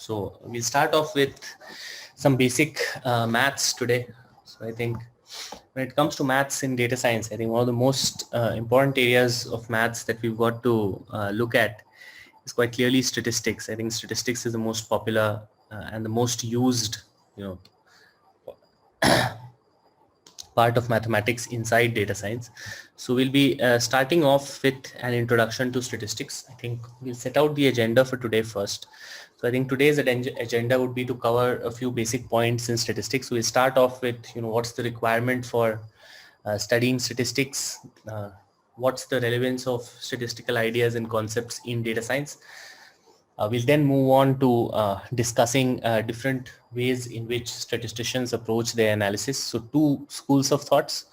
So we'll start off with some basic maths today. So I think when it comes to maths in data science, I think one of the most important areas of maths that we've got to look at is quite clearly statistics. I think statistics is the most popular and the most used, part of mathematics inside data science. So we'll be starting off with an introduction to statistics. I think we'll set out the agenda for today first. So I think today's agenda would be to cover a few basic points in statistics. We'll start off with, what's the requirement for studying statistics, what's the relevance of statistical ideas and concepts in data science. We'll then move on to discussing different ways in which statisticians approach their analysis. So two schools of thoughts,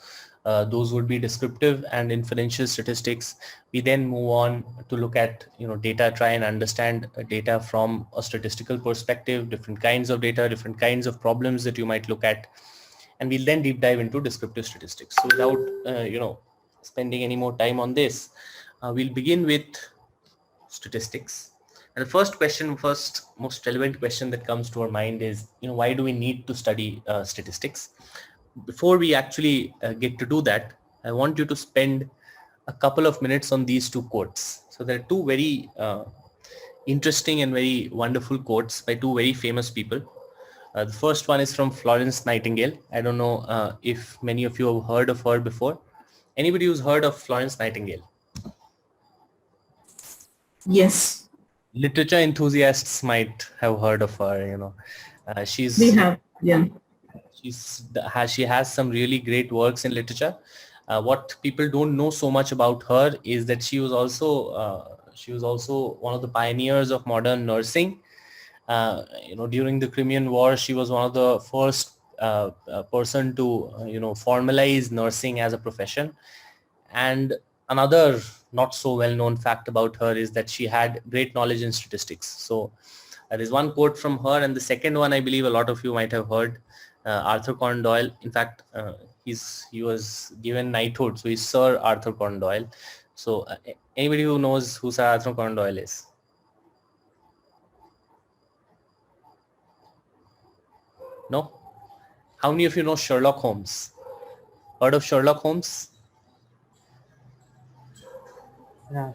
those would be descriptive and inferential statistics. We then move on to look at data, try and understand data from a statistical perspective, different kinds of data, different kinds of problems that you might look at, and we'll then deep dive into descriptive statistics. So without spending any more time on this, we'll begin with statistics. And the first most relevant question that comes to our mind is, why do we need to study statistics? Before we actually get to do that, I want you to spend a couple of minutes on these two quotes. So there are two very interesting and very wonderful quotes by two very famous people. The first one is from Florence Nightingale. I don't know if many of you have heard of her before. Anybody who's heard of Florence Nightingale? Yes. Literature enthusiasts might have heard of her. We have, yeah. She has some really great works in literature. What people don't know so much about her is that she was also one of the pioneers of modern nursing. During the Crimean War, she was one of the first person to formalize nursing as a profession. And another not so well-known fact about her is that she had great knowledge in statistics. So there's one quote from her, and the second one I believe a lot of you might have heard. Arthur Conan Doyle. In fact, he was given knighthood, so he's Sir Arthur Conan Doyle. So anybody who knows who Sir Arthur Conan Doyle is? No? How many of you know Sherlock Holmes? Heard of Sherlock Holmes?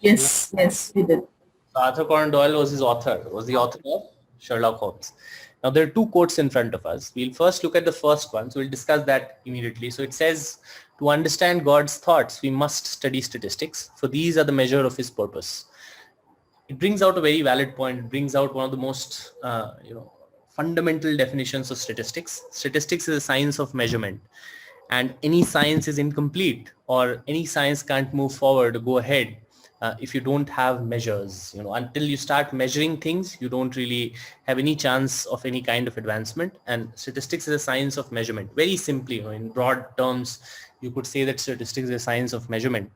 Yes, we did. So Arthur Conan Doyle was the author of Sherlock Holmes. Now there are two quotes in front of us. We'll first look at the first one. So we'll discuss that immediately. So it says, to understand God's thoughts, we must study statistics, for these are the measure of his purpose. It brings out a very valid point. It brings out one of the most fundamental definitions of statistics. Statistics is a science of measurement, and any science is incomplete, or any science can't move forward or go ahead if you don't have measures. Until you start measuring things, you don't really have any chance of any kind of advancement. And statistics is a science of measurement. Very simply, in broad terms, you could say that statistics is a science of measurement.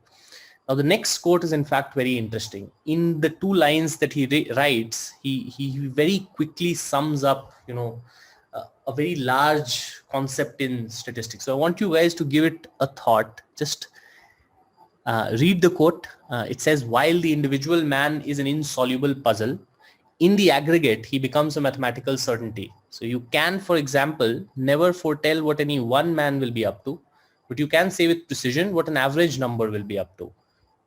Now, the next quote is in fact very interesting. In the two lines that he writes, he very quickly sums up, a very large concept in statistics. So I want you guys to give it a thought. Just read the quote. It says, while the individual man is an insoluble puzzle, in the aggregate, he becomes a mathematical certainty. So you can, for example, never foretell what any one man will be up to, but you can say with precision what an average number will be up to.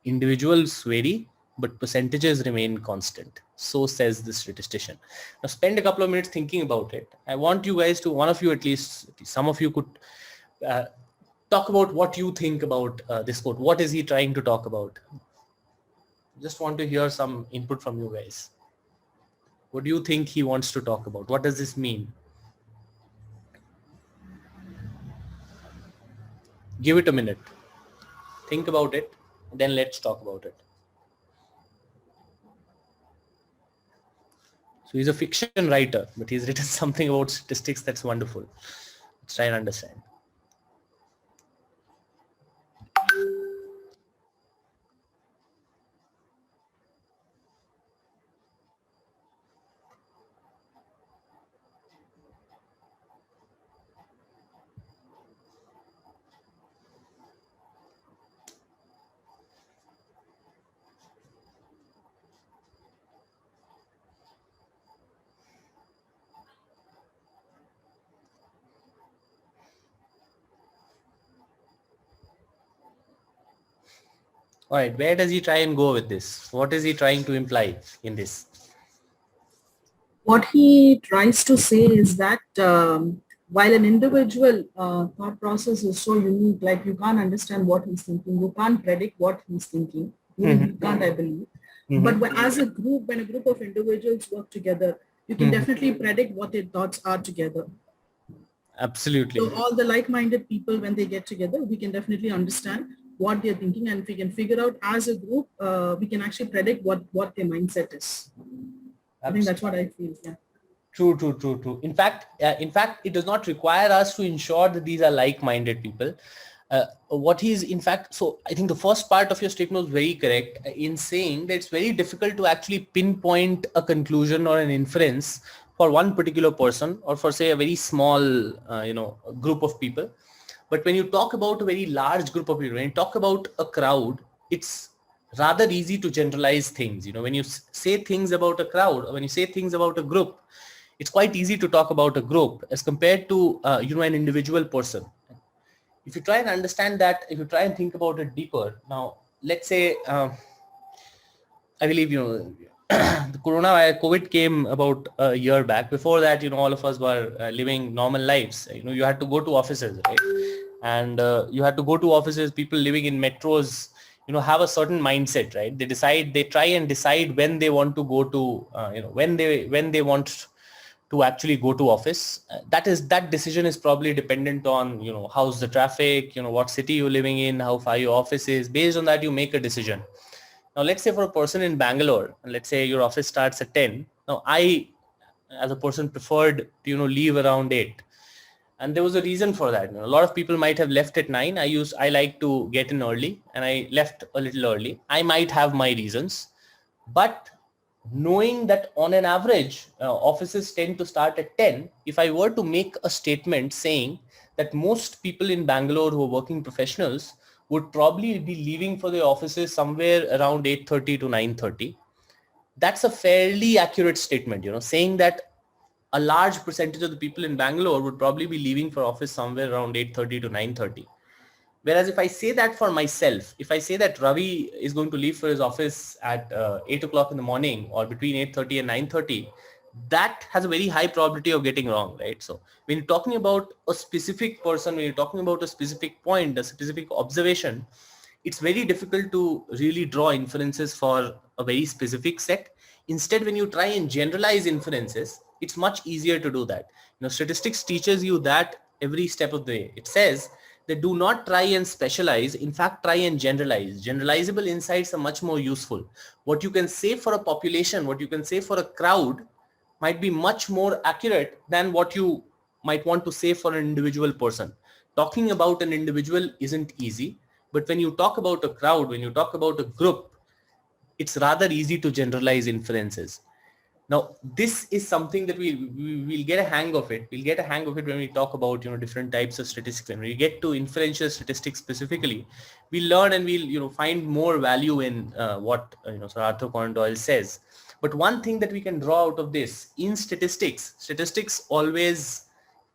Individuals vary, but percentages remain constant. So says the statistician. Now spend a couple of minutes thinking about it. I want you guys to, one of you at least, some of you could talk about what you think about this quote. What is he trying to talk about? Just want to hear some input from you guys. What do you think he wants to talk about? What does this mean? Give it a minute. Think about it. Then let's talk about it. So he's a fiction writer, but he's written something about statistics that's wonderful. Let's try and understand. All right, where does he try and go with this? What is he trying to imply in this? What he tries to say is that while an individual thought process is so unique, like you can't understand what he's thinking, you can't predict what he's thinking, you can't, I believe. But as a group, when a group of individuals work together, you can definitely predict what their thoughts are together. Absolutely. So all the like-minded people, when they get together, we can definitely understand what they're thinking, and if we can figure out as a group, we can actually predict what their mindset is. I think that's what I feel. Yeah. True. In fact, it does not require us to ensure that these are like-minded people. What he's in fact, so I think the first part of your statement was very correct in saying that it's very difficult to actually pinpoint a conclusion or an inference for one particular person or for say a very small, group of people. But when you talk about a very large group of people, when you talk about a crowd, it's rather easy to generalize things. When you say things about a crowd or when you say things about a group, it's quite easy to talk about a group as compared to, an individual person. If you try and understand that, if you try and think about it deeper, now, let's say, I believe, the COVID came about a year back. Before that, all of us were living normal lives. You had to go to offices, right? And you had to go to offices. People living in metros, have a certain mindset, right? They try and decide when they want to go to, when they want to actually go to office. That decision is probably dependent on, how's the traffic, what city you're living in, how far your office is. Based on that, you make a decision. Now, let's say for a person in Bangalore, and let's say your office starts at 10. Now, I, as a person, preferred to, leave around 8. And there was a reason for that. A lot of people might have left at 9. I like to get in early, and I left a little early. I might have my reasons, but knowing that on an average, offices tend to start at 10, if I were to make a statement saying that most people in Bangalore who are working professionals would probably be leaving for their offices somewhere around 8:30 to 9:30, that's a fairly accurate statement, saying that a large percentage of the people in Bangalore would probably be leaving for office somewhere around 8:30 to 9:30. Whereas if I say that for myself, if I say that Ravi is going to leave for his office at 8 o'clock in the morning or between 8:30 and 9:30, that has a very high probability of getting wrong, right? So when you're talking about a specific person, when you're talking about a specific point, a specific observation, it's very difficult to really draw inferences for a very specific set. Instead, when you try and generalize inferences, it's much easier to do that. Statistics teaches you that every step of the way. It says they do not try and specialize. In fact, try and generalize. Generalizable insights are much more useful. What you can say for a population, what you can say for a crowd might be much more accurate than what you might want to say for an individual person. Talking about an individual isn't easy, but when you talk about a crowd, when you talk about a group, it's rather easy to generalize inferences. Now, this is something that we'll get a hang of it. We'll get a hang of it when we talk about, different types of statistics. When we get to inferential statistics specifically, we'll learn and we'll, find more value in what, Sir Arthur Conan Doyle says. But one thing that we can draw out of this, in statistics always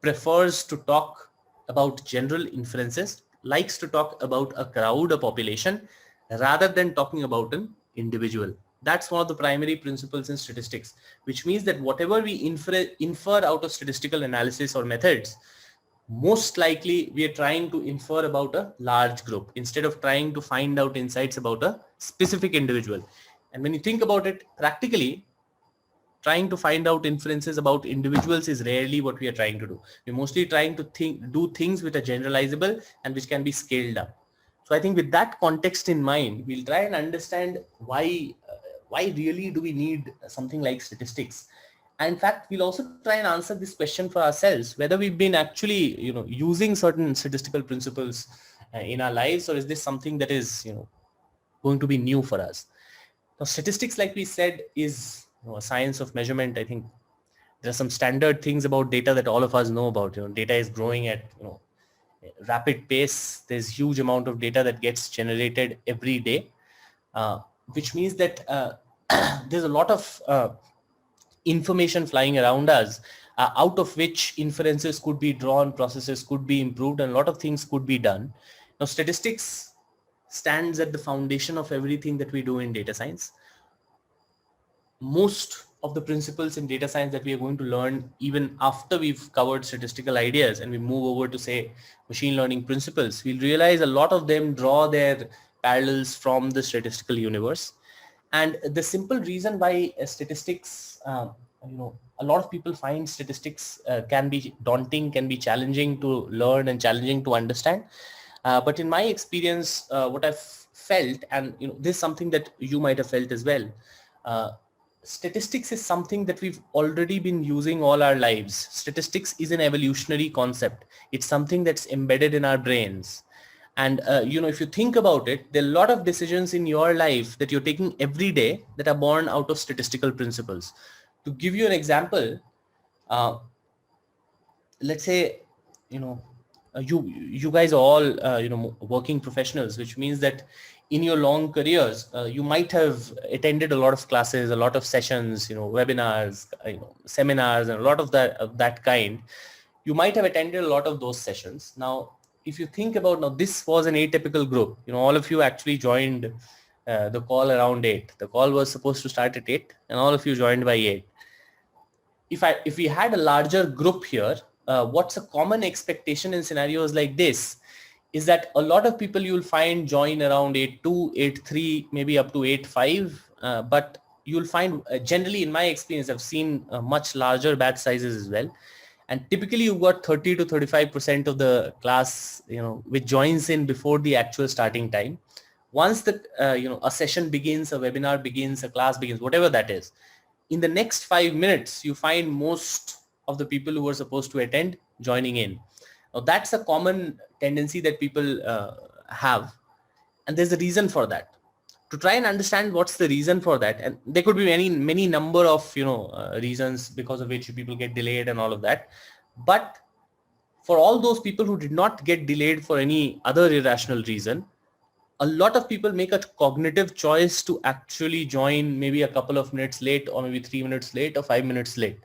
prefers to talk about general inferences, likes to talk about a crowd, a population, rather than talking about an individual. That's one of the primary principles in statistics, which means that whatever we infer out of statistical analysis or methods, most likely we are trying to infer about a large group instead of trying to find out insights about a specific individual. And when you think about it practically, trying to find out inferences about individuals is rarely what we are trying to do. We're mostly trying to do things which are generalizable and which can be scaled up. So I think with that context in mind, we'll try and understand why really do we need something like statistics. And in fact, we'll also try and answer this question for ourselves, whether we've been actually, using certain statistical principles in our lives, or is this something that is, going to be new for us. Now, statistics, like we said, is a science of measurement. I think there are some standard things about data that all of us know about. Data is growing at rapid pace. There's huge amount of data that gets generated every day, which means that there's a lot of information flying around us, out of which inferences could be drawn, processes could be improved, and a lot of things could be done. Now, statistics stands at the foundation of everything that we do in data science. Most of the principles in data science that we are going to learn even after we've covered statistical ideas and we move over to say machine learning principles, we'll realize a lot of them draw their parallels from the statistical universe. And the simple reason why statistics, a lot of people find statistics can be daunting, can be challenging to learn and challenging to understand. But in my experience, what I've felt, and this is something that you might have felt as well, statistics is something that we've already been using all our lives. Statistics is an evolutionary concept. It's something that's embedded in our brains. And, if you think about it, there are a lot of decisions in your life that you're taking every day that are born out of statistical principles. To give you an example, let's say, you guys are all, working professionals, which means that in your long careers, you might have attended a lot of classes, a lot of sessions, webinars, seminars, and a lot of that kind. You might have attended a lot of those sessions. Now, if you think about now, this was an atypical group. All of you actually joined the call around 8. The call was supposed to start at 8, and all of you joined by 8. If we had a larger group here, what's a common expectation in scenarios like this is that a lot of people you'll find join around 8.2, 8.3, maybe up to 8.5. But you'll find generally, in my experience, I've seen much larger batch sizes as well. And typically you've got 30 to 35% of the class, which joins in before the actual starting time. Once a session begins, a webinar begins, a class begins, whatever that is, in the next 5 minutes, you find most of the people who were supposed to attend joining in. Now, that's a common tendency that people have. And there's a reason for that. To try and understand what's the reason for that, and there could be many number of reasons because of which people get delayed and all of that. But for all those people who did not get delayed for any other irrational reason, a lot of people make a cognitive choice to actually join maybe a couple of minutes late, or maybe 3 minutes late, or 5 minutes late.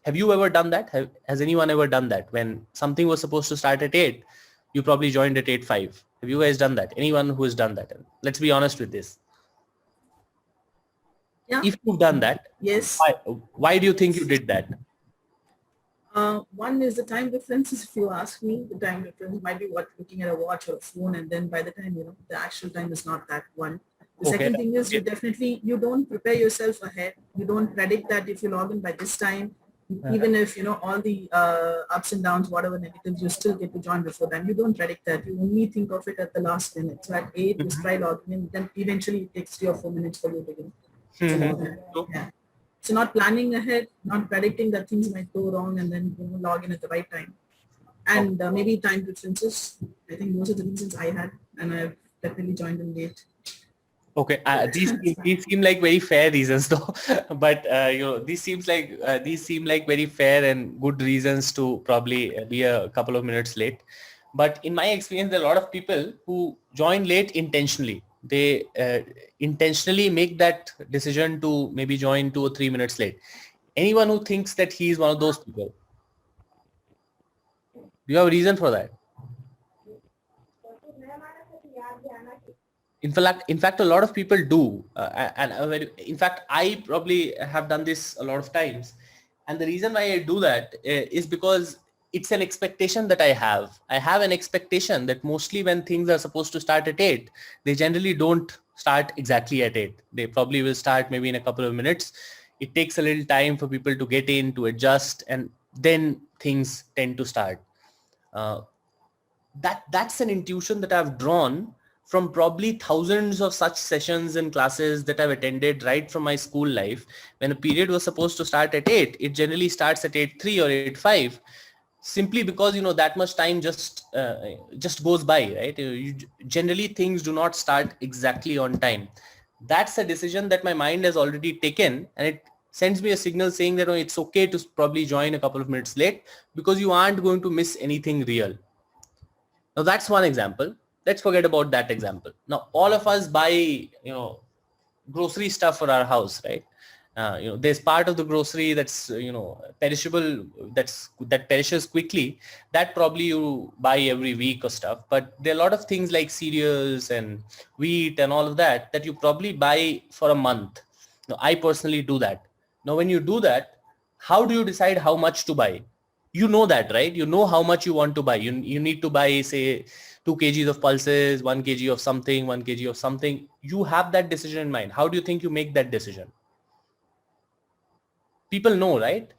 Have you ever done that? Has anyone ever done that? When something was supposed to start at 8, you probably joined at 8:05. Have you guys done that? Anyone who has done that? Let's be honest with this. Yeah. If you've done that, yes. Why do you think you did that? One is the time differences. If you ask me, the time difference might be looking at a watch or a phone, and then by the time, the actual time is not that one. The second thing is you don't prepare yourself ahead. You don't predict that if you log in by this time, even if, all the ups and downs, whatever negatives, you still get to join before then. You don't predict that. You only think of it at the last minute. So at 8, you try logging in, then eventually it takes 3 or 4 minutes for you to begin. Yeah. So not planning ahead, not predicting that things might go wrong, and then log in at the right time. And maybe time differences. I think those are the reasons I had, and I've definitely joined in late. Okay, these seem like very fair reasons though, but these seem like very fair and good reasons to probably be a couple of minutes late. But in my experience, there are a lot of people who join late intentionally. They intentionally make that decision to maybe join 2 or 3 minutes late. Anyone who thinks that he is one of those people? Do you have a reason for that? In fact, a lot of people do. In fact, I probably have done this a lot of times. And the reason why I do that is because it's an expectation that I have. I have an expectation that mostly when things are supposed to start at 8, they generally don't start exactly at 8. They probably will start maybe in a couple of minutes. It takes a little time for people to get in, to adjust, and then things tend to start. That's an intuition that I've drawn from probably thousands of such sessions and classes that I've attended right from my school life. When a period was supposed to start at 8, it generally starts at 8:03 or 8:05. Simply because that much time just goes by, right? Generally things do not start exactly on time. That's a decision that my mind has already taken, and it sends me a signal saying that it's okay to probably join a couple of minutes late because you aren't going to miss anything real. Now that's one example. Let's forget about that example. Now all of us buy grocery stuff for our house, right? There's part of the grocery that's perishable, that perishes quickly, that probably you buy every week or stuff. But there are a lot of things like cereals and wheat and all of that you probably buy for a month. Now, I personally do that. Now, when you do that, how do you decide how much to buy? You know that, right? You know how much you want to buy. You need to buy, say, 2 kgs of pulses, 1 kg of something, 1 kg of something. You have that decision in mind. How do you think you make that decision? People know, right?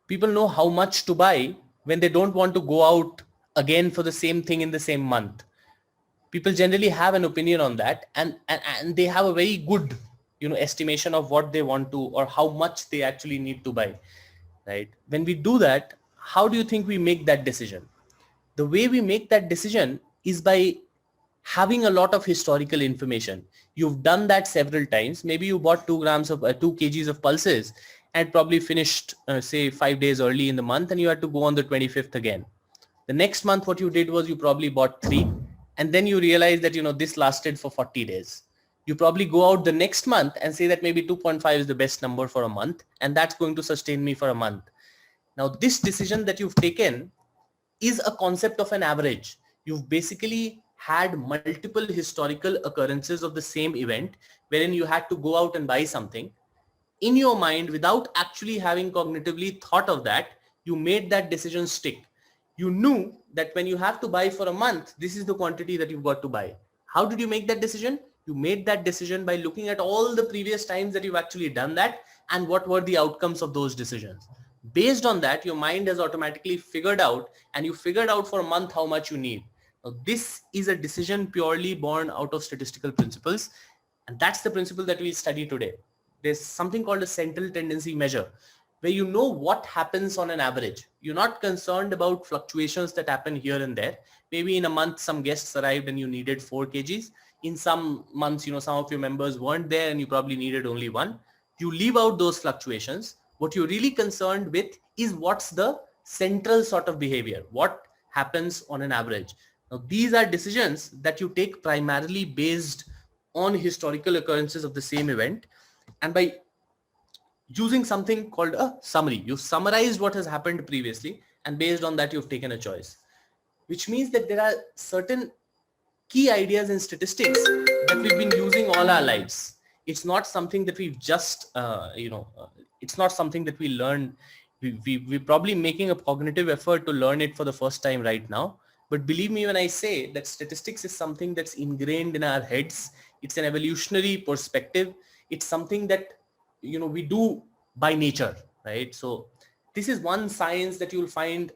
People know how much to buy when they don't want to go out again for the same thing in the same month. People generally have an opinion on that, and they have a very good estimation of what they want to, or how much they actually need to buy, right? When we do that, how do you think we make that decision? The way we make that decision is by having a lot of historical information. You've done that several times. Maybe you bought 2 kgs of pulses and probably finished, say, 5 days early in the month, and you had to go on the 25th again. The next month, what you did was you probably bought 3, and then you realize that, this lasted for 40 days. You probably go out the next month and say that maybe 2.5 is the best number for a month, and that's going to sustain me for a month. Now, this decision that you've taken is a concept of an average. You've basically had multiple historical occurrences of the same event wherein you had to go out and buy something. In your mind, without actually having cognitively thought of that, you made that decision stick. You knew that when you have to buy for a month, this is the quantity that you've got to buy. How did you make that decision? You made that decision by looking at all the previous times that you've actually done that and what were the outcomes of those decisions. Based on that, your mind has automatically figured out, and you figured out for a month how much you need. Now, this is a decision purely born out of statistical principles, and that's the principle that we study today. There's something called a central tendency measure, where you know what happens on an average. You're not concerned about fluctuations that happen here and there. Maybe in a month, some guests arrived and you needed 4 kgs. In some months, some of your members weren't there and you probably needed only 1. You leave out those fluctuations. What you're really concerned with is what's the central sort of behavior, what happens on an average. Now, these are decisions that you take primarily based on historical occurrences of the same event, and by using something called a summary. You've summarized what has happened previously, and based on that, you've taken a choice, which means that there are certain key ideas in statistics that we've been using all our lives. It's not something that we've just, it's not something that we learn. We're probably making a cognitive effort to learn it for the first time right now. But believe me when I say that statistics is something that's ingrained in our heads. It's an evolutionary perspective. It's something that, we do by nature, right? So this is one science that you'll find,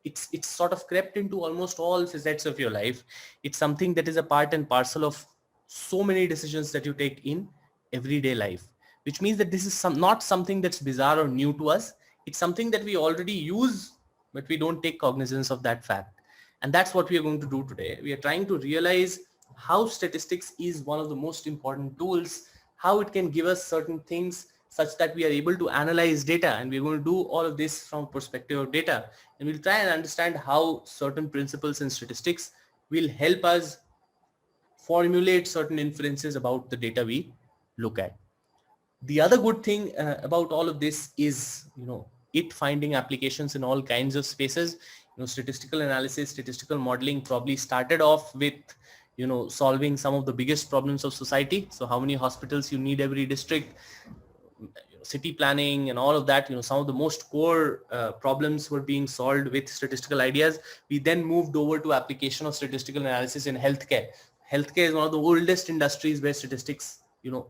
it's sort of crept into almost all facets of your life. It's something that is a part and parcel of so many decisions that you take in everyday life, which means that this is not something that's bizarre or new to us. It's something that we already use, but we don't take cognizance of that fact. And that's what we are going to do today. We are trying to realize how statistics is one of the most important tools, how it can give us certain things such that we are able to analyze data. And we're going to do all of this from perspective of data. And we'll try and understand how certain principles in statistics will help us formulate certain inferences about the data we look at. The other good thing about all of this is, it finding applications in all kinds of spaces. Statistical analysis, statistical modeling probably started off with, solving some of the biggest problems of society. So how many hospitals you need every district, city planning and all of that, some of the most core problems were being solved with statistical ideas. We then moved over to application of statistical analysis in healthcare. Healthcare is one of the oldest industries where statistics,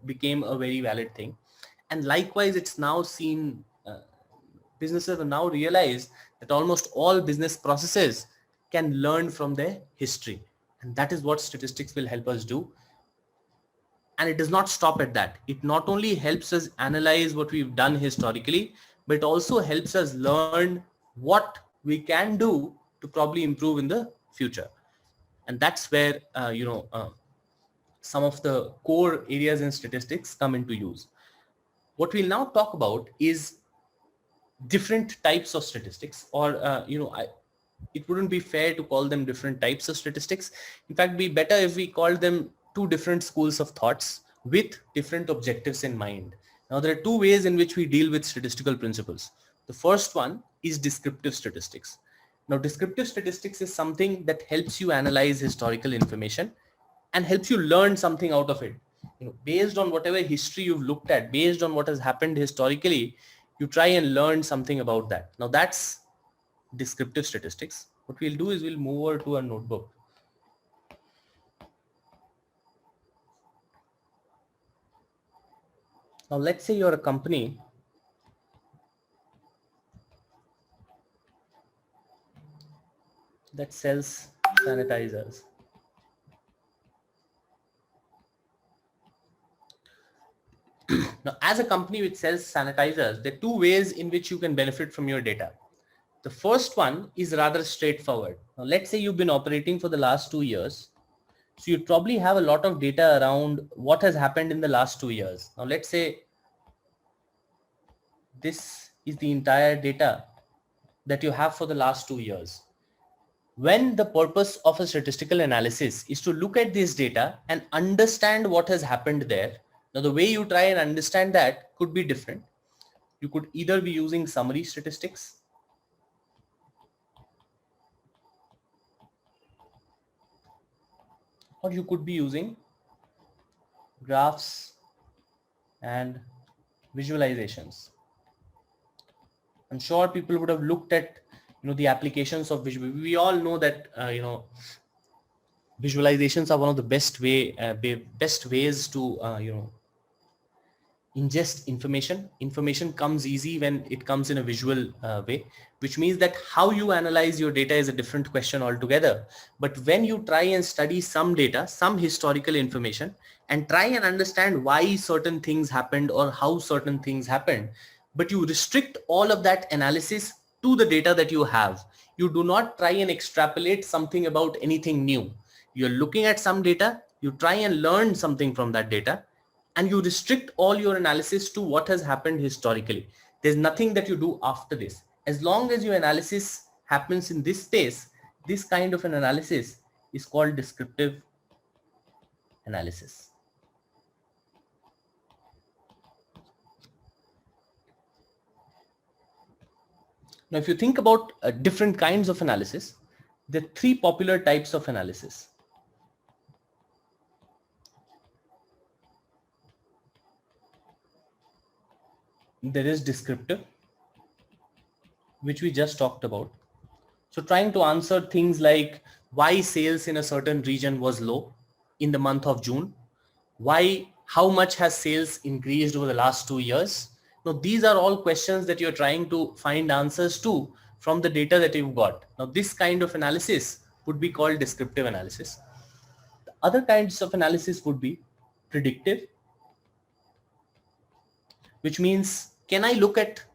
became a very valid thing. And likewise, it's now seen, businesses have now realized that almost all business processes can learn from their history. And that is what statistics will help us do. And it does not stop at that. It not only helps us analyze what we've done historically, but it also helps us learn what we can do to probably improve in the future. And that's where, some of the core areas in statistics come into use. What we'll now talk about is different types of statistics, or, it wouldn't be fair to call them different types of statistics. In fact, it'd be better if we called them two different schools of thoughts. with different objectives in mind. Now, there are two ways in which we deal with statistical principles. The first one is descriptive statistics. Now, descriptive statistics is something that helps you analyze historical information and helps you learn something out of it. Based on whatever history you've looked at, based on what has happened historically, you try and learn something about that. Now, that's descriptive statistics. What we'll do is we'll move over to a notebook. Now, let's say you're a company that sells sanitizers. Now, as a company which sells sanitizers, there are two ways in which you can benefit from your data. The first one is rather straightforward. Now, let's say you've been operating for the last 2 years. So you probably have a lot of data around what has happened in the last 2 years. Now, let's say this is the entire data that you have for the last 2 years. When the purpose of a statistical analysis is to look at this data and understand what has happened there. Now, the way you try and understand that could be different. You could either be using summary statistics, or you could be using graphs and visualizations. I'm sure people would have looked at the applications of visual. We all know that visualizations are one of the best ways to ingest information. Information comes easy when it comes in a visual way, which means that how you analyze your data is a different question altogether. But when you try and study some data, some historical information, and try and understand why certain things happened or how certain things happened, but you restrict all of that analysis to the data that you have. You do not try and extrapolate something about anything new. You're looking at some data, you try and learn something from that data, and you restrict all your analysis to what has happened historically. There's nothing that you do after this. As long as your analysis happens in this space, this kind of an analysis is called descriptive analysis. Now, if you think about different kinds of analysis, there are three popular types of analysis. There is descriptive, which we just talked about. So trying to answer things like why sales in a certain region was low in the month of June, how much has sales increased over the last 2 years. Now, these are all questions that you're trying to find answers to from the data that you've got. Now, this kind of analysis would be called descriptive analysis. The other kinds of analysis would be predictive, which means can I look at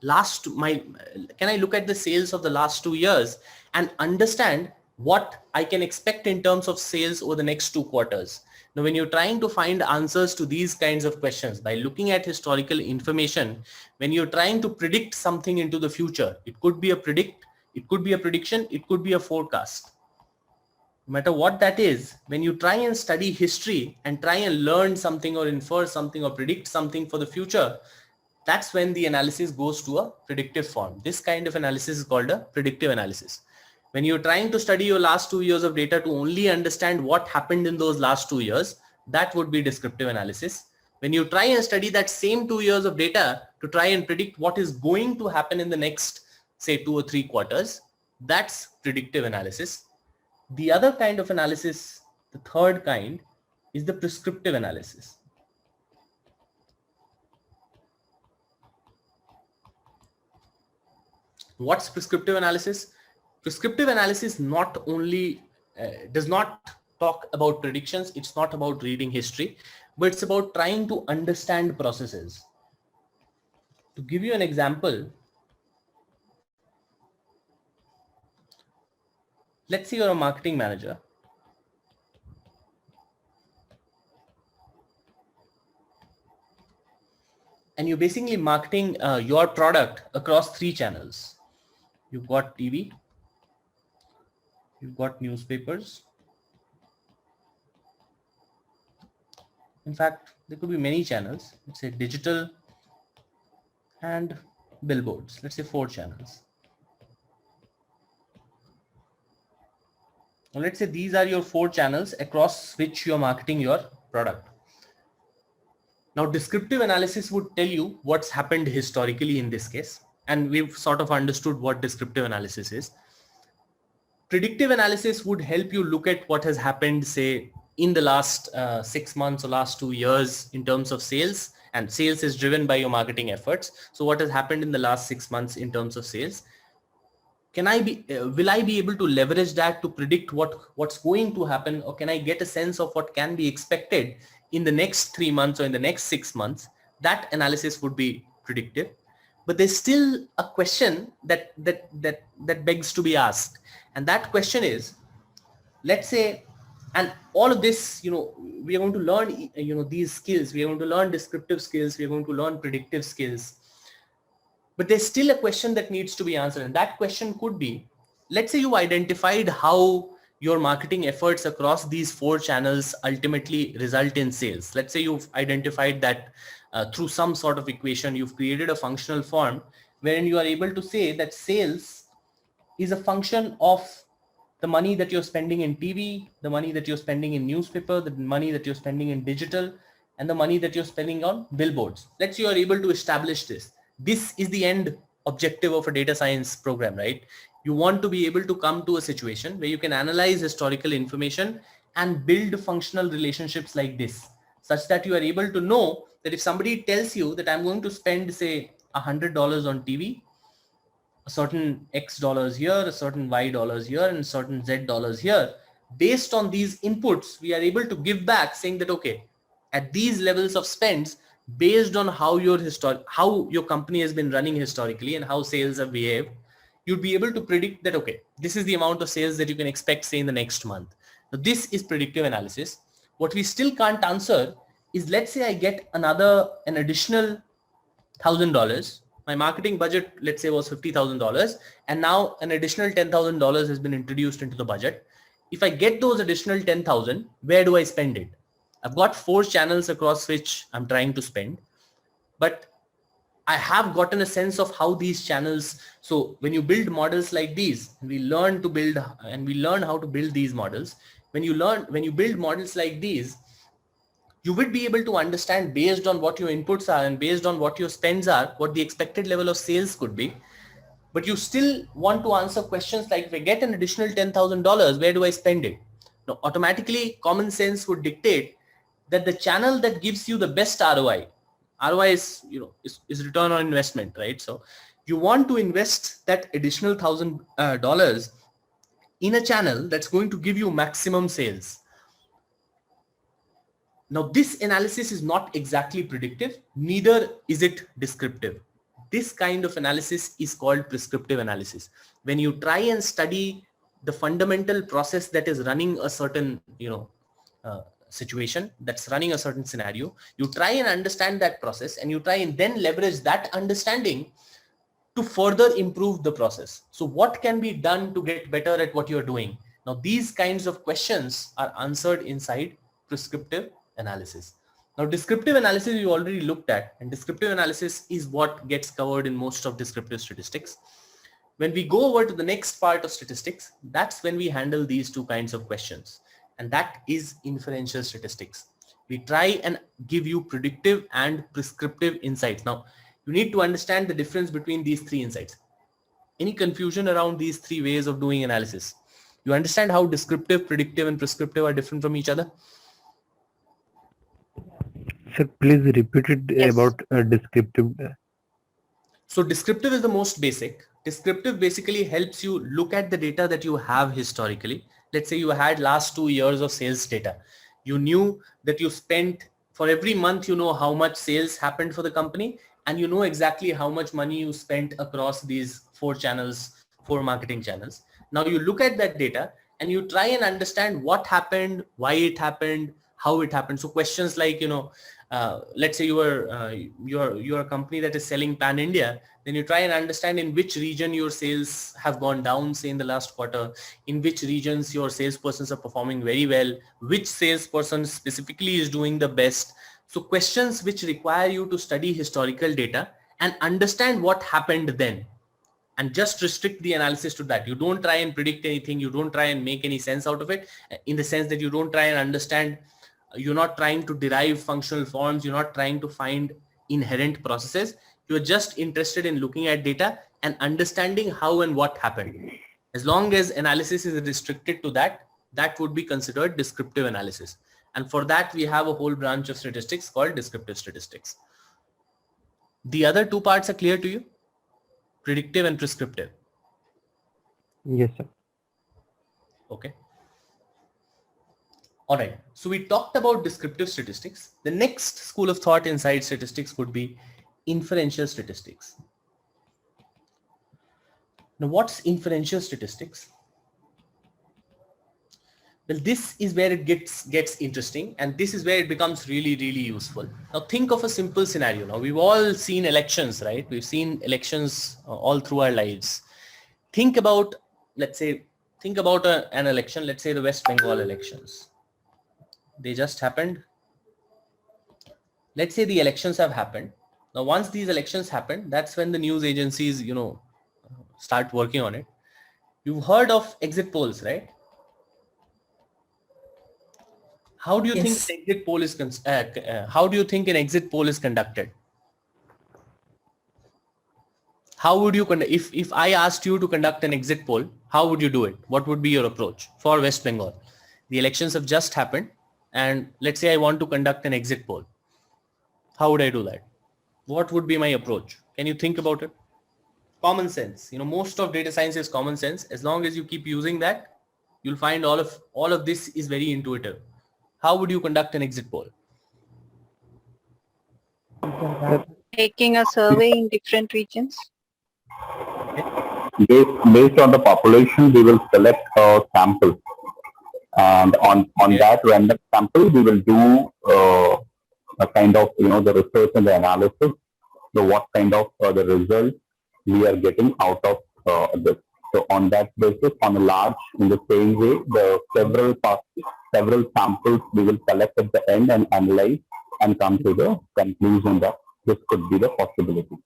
the sales of the last 2 years and understand what I can expect in terms of sales over the next 2 quarters. Now, when you're trying to find answers to these kinds of questions by looking at historical information, when you're trying to predict something into the future, it could be a prediction, it could be a forecast. No matter what that is, when you try and study history and try and learn something or infer something or predict something for the future, that's when the analysis goes to a predictive form. This kind of analysis is called a predictive analysis. When you're trying to study your last 2 years of data to only understand what happened in those last 2 years, that would be descriptive analysis. When you try and study that same 2 years of data to try and predict what is going to happen in the next, say, 2 or 3 quarters, that's predictive analysis. The other kind of analysis, the third kind, is the prescriptive analysis. What's prescriptive analysis? Prescriptive analysis not only does not talk about predictions, it's not about reading history, but it's about trying to understand processes. To give you an example, let's say you're a marketing manager and you're basically marketing your product across 3 channels. You've got TV, you've got newspapers, In fact, there could be many channels. Let's say digital and billboards. Let's say 4 channels. Now let's say these are your 4 channels across which you are marketing your product. Now descriptive analysis would tell you what's happened historically in this case, and we've sort of understood what descriptive analysis is. Predictive analysis would help you look at what has happened, say, in the last 6 months or last 2 years in terms of sales, and sales is driven by your marketing efforts. So what has happened in the last 6 months in terms of sales? Will I be able to leverage that to predict what's going to happen, or can I get a sense of what can be expected in the next 3 months or in the next 6 months? That analysis would be predictive. But there's still a question that begs to be asked. And that question is, let's say, and all of this, we are going to learn, these skills, we are going to learn descriptive skills, we are going to learn predictive skills. But there's still a question that needs to be answered. And that question could be, let's say you identified how your marketing efforts across these 4 channels ultimately result in sales. Let's say you've identified that through some sort of equation, you've created a functional form wherein you are able to say that sales is a function of the money that you're spending in TV, the money that you're spending in newspaper, the money that you're spending in digital, and the money that you're spending on billboards. Let's say you are able to establish this. This is the end objective of a data science program, right? You want to be able to come to a situation where you can analyze historical information and build functional relationships like this, such that you are able to know that if somebody tells you that I'm going to spend, say, $100 on TV, a certain X dollars here, a certain Y dollars here, and a certain Z dollars here, based on these inputs, we are able to give back saying that, okay, at these levels of spends, based on how your company has been running historically and how sales have behaved, you'd be able to predict that, okay, this is the amount of sales that you can expect, say, in the next month. Now, this is predictive analysis. What we still can't answer is, let's say I get an additional $1,000. My marketing budget, let's say, was $50,000, and now an additional $10,000 has been introduced into the budget. If I get those additional 10,000, where do I spend it? I've got 4 channels across which I'm trying to spend, but I have gotten a sense of how these channels. So when you build models like these, we learn how to build these models. When you build models like these, you would be able to understand, based on what your inputs are and based on what your spends are, what the expected level of sales could be. But you still want to answer questions like, if I get an additional $10,000, where do I spend it? Now, automatically, common sense would dictate that the channel that gives you the best ROI is return on investment, right? So you want to invest that additional $1,000 in a channel that's going to give you maximum sales. Now, this analysis is not exactly predictive, neither is it descriptive. This kind of analysis is called prescriptive analysis. When you try and study the fundamental process that is running a certain, situation, that's running a certain scenario, you try and understand that process, and you try and then leverage that understanding to further improve the process. So what can be done to get better at what you're doing? Now, these kinds of questions are answered inside prescriptive analysis. Now, descriptive analysis you already looked at, and descriptive analysis is what gets covered in most of descriptive statistics. When we go over to the next part of statistics, that's when we handle these 2 kinds of questions, and that is inferential statistics. We try and give you predictive and prescriptive insights. Now, you need to understand the difference between these 3 insights. Any confusion around these 3 ways of doing analysis? You understand how descriptive, predictive, and prescriptive are different from each other? Sir, please repeat it. Yes. About descriptive. So descriptive is the most basic. Descriptive basically helps you look at the data that you have historically. Let's say you had last 2 years of sales data. You knew that you spent, for every month, you know how much sales happened for the company, and you know exactly how much money you spent across these 4 channels, 4 marketing channels. Now you look at that data and you try and understand what happened, why it happened, how it happened. So questions like, let's say you're a company that is selling pan India, then you try and understand in which region your sales have gone down, say in the last quarter, in which regions your salespersons are performing very well, which salesperson specifically is doing the best. So questions which require you to study historical data and understand what happened then, and just restrict the analysis to that. You don't try and predict anything. You don't try and make any sense out of it, in the sense that you don't try and understand. You're not trying to derive functional forms. You're not trying to find inherent processes. You're just interested in looking at data and understanding how and what happened. As long as analysis is restricted to that, that would be considered descriptive analysis. And for that, we have a whole branch of statistics called descriptive statistics. The other two parts are clear to you? Predictive and prescriptive. Yes, sir. Okay. All right. So we talked about descriptive statistics. The next school of thought inside statistics would be inferential statistics. Now, what's inferential statistics? Well, this is where it gets interesting, and this is where it becomes really, really useful. Now, think of a simple scenario. Now, we've all seen elections, right? We've seen elections all through our lives. Think about, let's say, an election, let's say the West Bengal elections. They just happened. Let's say the elections have happened. Now, once these elections happen, that's when the news agencies, start working on it. You've heard of exit polls, right? How do you think an exit poll is how do you think an exit poll is conducted? How would you conduct, if I asked you to conduct an exit poll, how would you do it? What would be your approach for West Bengal? The elections have just happened, and let's say I want to conduct an exit poll. How would I do that? What would be my approach? Can you think about it? Common sense. Most of data science is common sense. As long as you keep using that, you'll find all of this is very intuitive. How would you conduct an exit poll? Taking a survey in different regions. Based on the population, we will select a sample, and on that random sample, we will do a kind of the research and the analysis. So what kind of the result we are getting out of this. So on that basis, on a large, in the same way, the several samples we will collect at the end and analyze and come to the conclusion that this could be the possibility.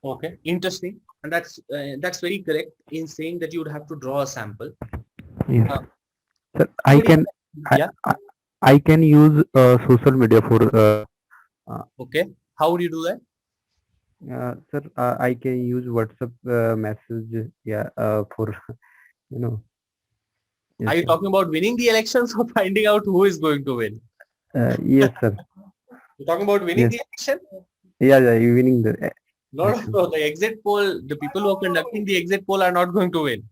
Okay, interesting. And that's very correct in saying that you would have to draw a sample. Yes. Sir, I can use social media for. Okay, how would you do that? Sir, I can use WhatsApp message. Yeah, for Yes, Are you sir. talking about winning the elections or finding out who is going to win? Yes, sir. You're talking about winning Yes. the election? Yeah, you winning the. No. The exit poll, the people who are conducting the exit poll are not going to win.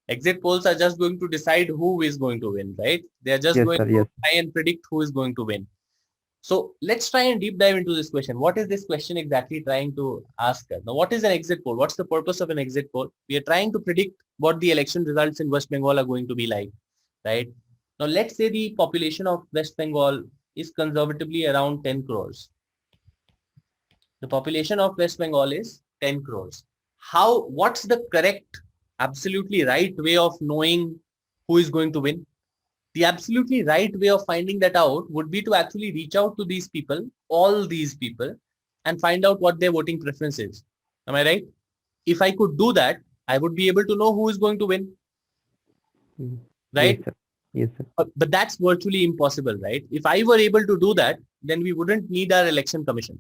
Exit polls are just going to decide who is going to win, right? They are just Yes, going sir. to Yes. try and predict who is going to win. So let's try and deep dive into this question. What is this question exactly trying to ask us? Now, what is an exit poll? What's the purpose of an exit poll? We are trying to predict what the election results in West Bengal are going to be like, right? Now, let's say the population of West Bengal is conservatively around 10 crores. The population of West Bengal is 10 crores. What's the correct, absolutely right way of knowing who is going to win? The absolutely right way of finding that out would be to actually reach out to these people, all these people, and find out what their voting preference is. Am I right? If I could do that, I would be able to know who is going to win. Mm. Right? Yes, sir. Yes, sir. But that's virtually impossible, right? If I were able to do that, then we wouldn't need our election commission.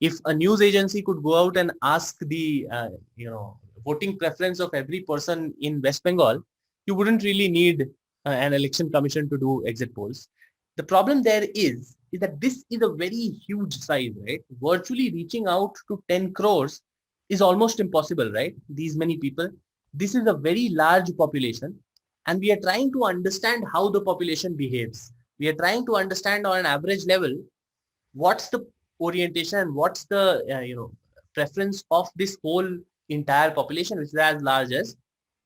If a news agency could go out and ask the voting preference of every person in West Bengal, you wouldn't really need an election commission to do exit polls. The problem there is that this is a very huge size, right? Virtually reaching out to 10 crores is almost impossible, right? These many people. This is a very large population, and we are trying to understand how the population behaves. We are trying to understand on an average level what's the orientation and what's the preference of this whole entire population, which is as large as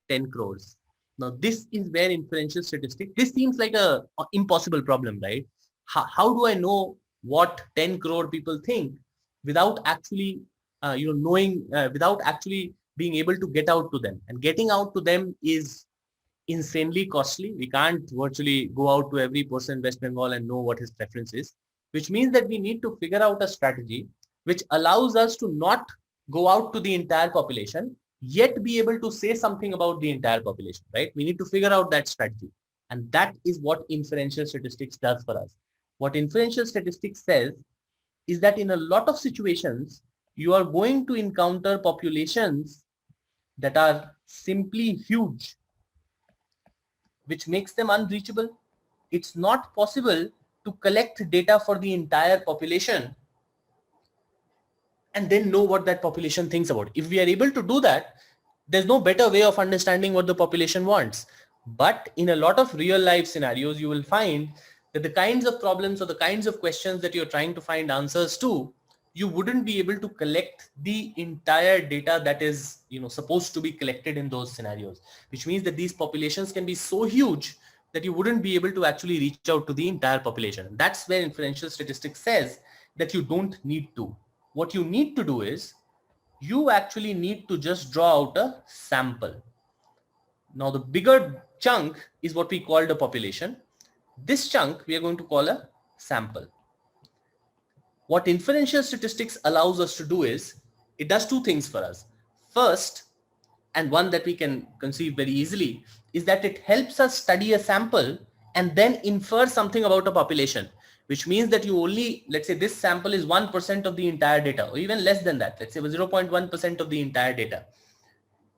10 crores. Now, this is where inferential statistics, this seems like a impossible problem, right? How do I know what 10 crore people think without actually, knowing, without actually being able to get out to them. And getting out to them is insanely costly. We can't virtually go out to every person in West Bengal and know what his preference is, which means that we need to figure out a strategy which allows us to not go out to the entire population, yet be able to say something about the entire population, right? We need to figure out that strategy. And that is what inferential statistics does for us. What inferential statistics says is that in a lot of situations, you are going to encounter populations that are simply huge, which makes them unreachable. It's not possible to collect data for the entire population and then know what that population thinks about. If we are able to do that, there's no better way of understanding what the population wants. But in a lot of real life scenarios, you will find that the kinds of problems or the kinds of questions that you're trying to find answers to, you wouldn't be able to collect the entire data that is, supposed to be collected in those scenarios, which means that these populations can be so huge that you wouldn't be able to actually reach out to the entire population. That's where inferential statistics says that you don't need to. What you need to do is you actually need to just draw out a sample. Now the bigger chunk is what we call the population. This chunk we are going to call a sample. What inferential statistics allows us to do is, it does two things for us. First, and one that we can conceive very easily, is that it helps us study a sample and then infer something about a population, which means that you only, let's say this sample is 1% of the entire data, or even less than that, let's say 0.1% of the entire data.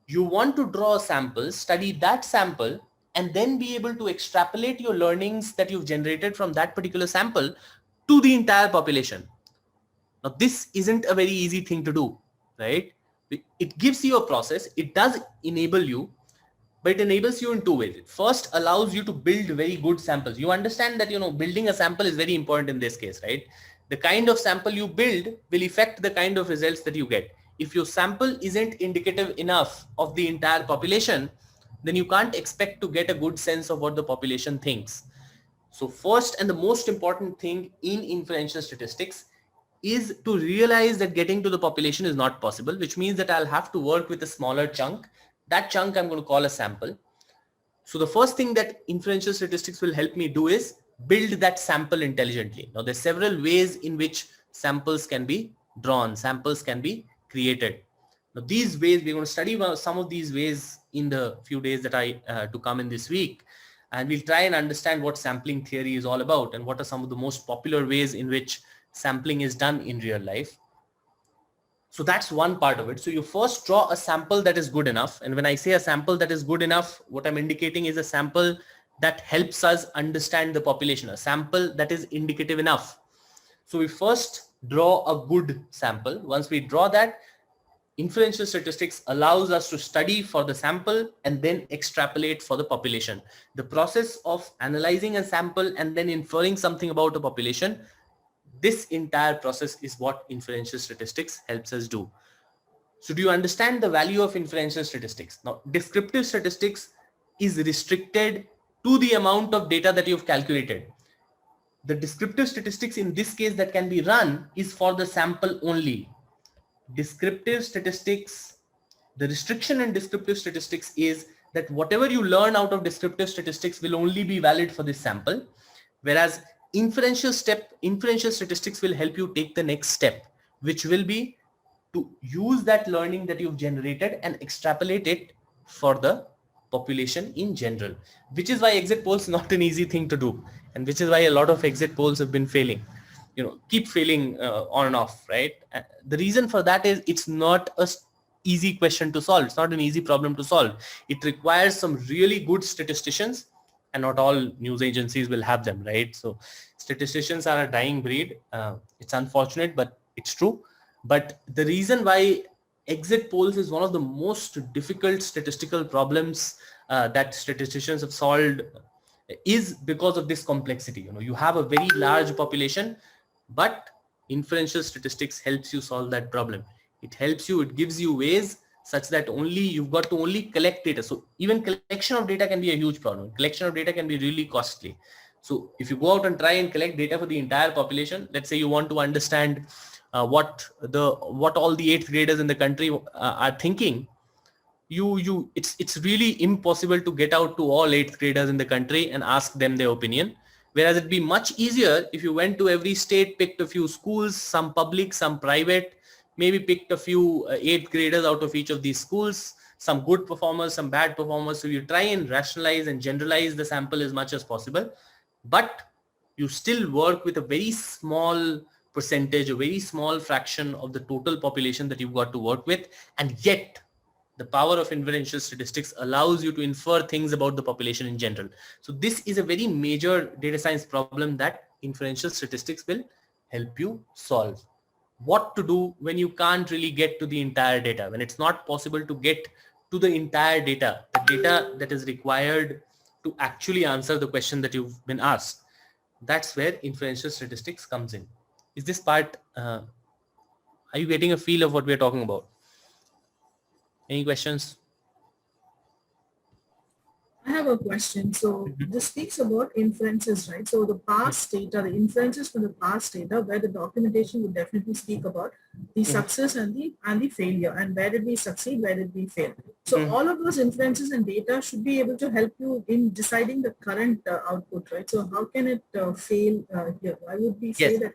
You want to draw a sample, study that sample, and then be able to extrapolate your learnings that you've generated from that particular sample to the entire population. Now, this isn't a very easy thing to do, right? It gives you a process. It does enable you, but it enables you in two ways. It first allows you to build very good samples. You understand that, building a sample is very important in this case, right? The kind of sample you build will affect the kind of results that you get. If your sample isn't indicative enough of the entire population, then you can't expect to get a good sense of what the population thinks. So first and the most important thing in inferential statistics is to realize that getting to the population is not possible, which means that I'll have to work with a smaller chunk. That chunk I'm going to call a sample. So the first thing that inferential statistics will help me do is build that sample intelligently. Now there's several ways in which samples can be drawn, samples can be created. Now these ways, we're going to study some of these ways in the few days that to come in this week. And we'll try and understand what sampling theory is all about and what are some of the most popular ways in which sampling is done in real life. So that's one part of it. So you first draw a sample that is good enough. And when I say a sample that is good enough, what I'm indicating is a sample that helps us understand the population, a sample that is indicative enough. So we first draw a good sample. Once we draw that, inferential statistics allows us to study for the sample and then extrapolate for the population. The process of analyzing a sample and then inferring something about a population, this entire process is what inferential statistics helps us do. So do you understand the value of inferential statistics? Now, descriptive statistics is restricted to the amount of data that you've calculated. The descriptive statistics in this case that can be run is for the sample only. Descriptive statistics, the restriction in descriptive statistics is that whatever you learn out of descriptive statistics will only be valid for this sample, whereas inferential statistics will help you take the next step, which will be to use that learning that you've generated and extrapolate it for the population in general, which is why exit polls is not an easy thing to do, and which is why a lot of exit polls have been failing, keep failing on and off, right? The reason for that is it's not a easy question to solve. It's not an easy problem to solve. It requires some really good statisticians, and not all news agencies will have them, right? So statisticians are a dying breed. It's unfortunate, but it's true. But the reason why exit polls is one of the most difficult statistical problems that statisticians have solved is because of this complexity. You have a very large population, but inferential statistics helps you solve that problem. It helps you, it gives you ways such that you've got to only collect data. So even collection of data can be a huge problem. Collection of data can be really costly. So if you go out and try and collect data for the entire population, let's say you want to understand what all the 8th graders in the country are thinking, it's really impossible to get out to all 8th graders in the country and ask them their opinion. Whereas it'd be much easier if you went to every state, picked a few schools, some public, some private, maybe picked a few 8th graders out of each of these schools, some good performers, some bad performers. So you try and rationalize and generalize the sample as much as possible, but you still work with a very small percentage, a very small fraction of the total population that you've got to work with. And yet the power of inferential statistics allows you to infer things about the population in general. So this is a very major data science problem that inferential statistics will help you solve. What to do when you can't really get to the entire data, when it's not possible to get to the entire data, the data that is required to actually answer the question that you've been asked. That's where inferential statistics comes in. Is this part, are you getting a feel of what we're talking about? Any questions? I have a question. So this speaks about inferences, right? So the past data, the inferences from the past data, where the documentation would definitely speak about the success and the failure, and where did we succeed, where did we fail. So all of those inferences and data should be able to help you in deciding the current output, right? So how can it fail here? Why would we say that?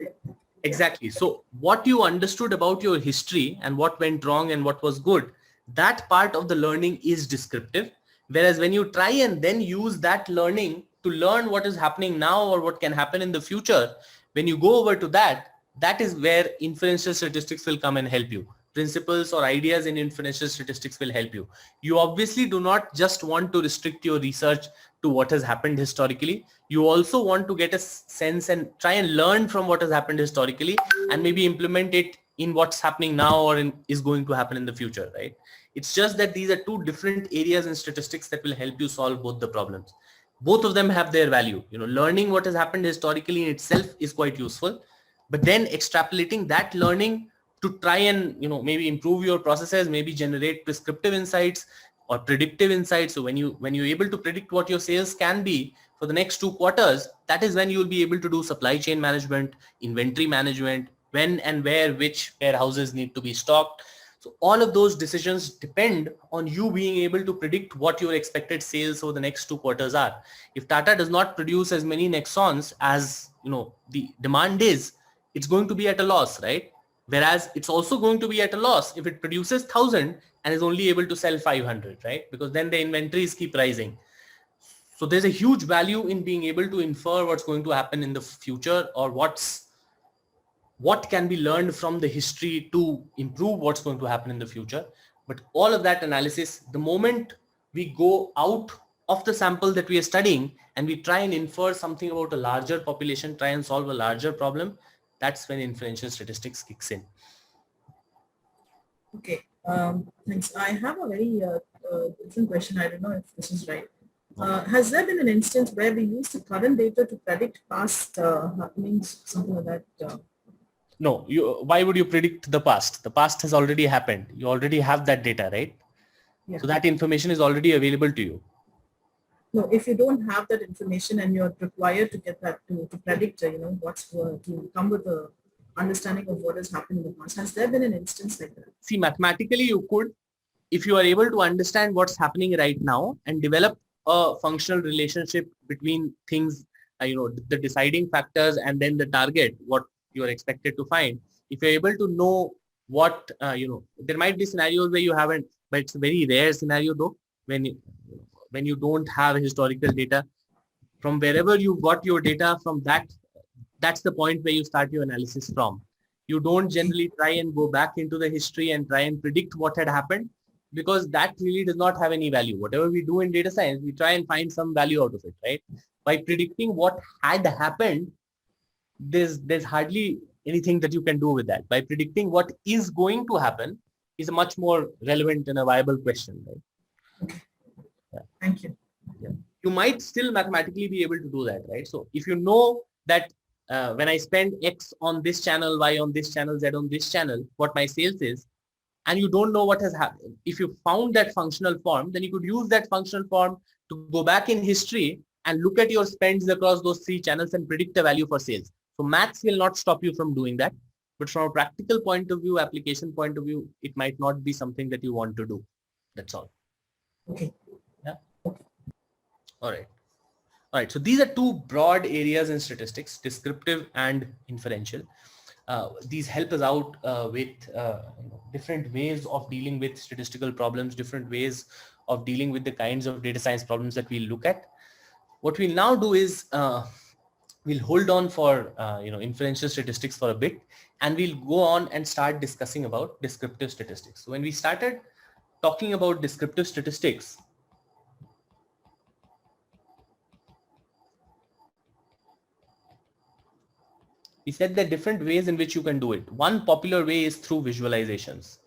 Exactly. So what you understood about your history and what went wrong and what was good, that part of the learning is descriptive. Whereas when you try and then use that learning to learn what is happening now or what can happen in the future, when you go over to that, that is where inferential statistics will come and help you. Principles or ideas in inferential statistics will help you. You obviously do not just want to restrict your research to what has happened historically. You also want to get a sense and try and learn from what has happened historically and maybe implement it in what's happening now or is going to happen in the future, right? It's just that these are two different areas in statistics that will help you solve both the problems. Both of them have their value. Learning what has happened historically in itself is quite useful, but then extrapolating that learning to try and, maybe improve your processes, maybe generate prescriptive insights or predictive insights. So when you're able to predict what your sales can be for the next 2 quarters, that is when you'll be able to do supply chain management, inventory management, when and where which warehouses need to be stocked. So all of those decisions depend on you being able to predict what your expected sales over the next 2 quarters are. If Tata does not produce as many Nexons as the demand is, it's going to be at a loss, right? Whereas it's also going to be at a loss if it produces 1,000 and is only able to sell 500, right? Because then the inventories keep rising. So there's a huge value in being able to infer what's going to happen in the future, or what can be learned from the history to improve what's going to happen in the future. But all of that analysis, the moment we go out of the sample that we are studying and we try and infer something about a larger population, try and solve a larger problem, that's when inferential statistics kicks in. Okay, thanks. I have a very different question. I don't know if this is right. Has there been an instance where we use the current data to predict past happenings, something like that? No, why would you predict the past? The past has already happened. You already have that data, right? Yeah. So that information is already available to you. No, if you don't have that information and you're required to get that to predict, what's to come with the understanding of what has happened in the past. Has there been an instance like that? See, mathematically you could, if you are able to understand what's happening right now and develop a functional relationship between things, the deciding factors and then the target, what you are expected to find. If you're able to know what, there might be scenarios where you haven't, but it's a very rare scenario though, when you don't have historical data. From wherever you got your data from, that's the point where you start your analysis from. You don't generally try and go back into the history and try and predict what had happened, because that really does not have any value. Whatever we do in data science, we try and find some value out of it, right? By predicting what had happened, there's hardly anything that you can do with that. By predicting what is going to happen is a much more relevant and a viable question, right? Okay. Yeah. Thank you. Yeah. You might still mathematically be able to do that, right? So if you know that when I spend X on this channel, Y on this channel, Z on this channel, what my sales is, and you don't know what has happened, if you found that functional form, then you could use that functional form to go back in history and look at your spends across those 3 channels and predict a value for sales. So maths will not stop you from doing that. But from a practical point of view, application point of view, it might not be something that you want to do. That's all. Okay. Yeah. All right. All right. So these are 2 broad areas in statistics, descriptive and inferential. These help us out with different ways of dealing with statistical problems, different ways of dealing with the kinds of data science problems that we look at. What we'll now do is we'll hold on for inferential statistics for a bit, and we'll go on and start discussing about descriptive statistics. So when we started talking about descriptive statistics, we said there are different ways in which you can do it. One popular way is through visualizations.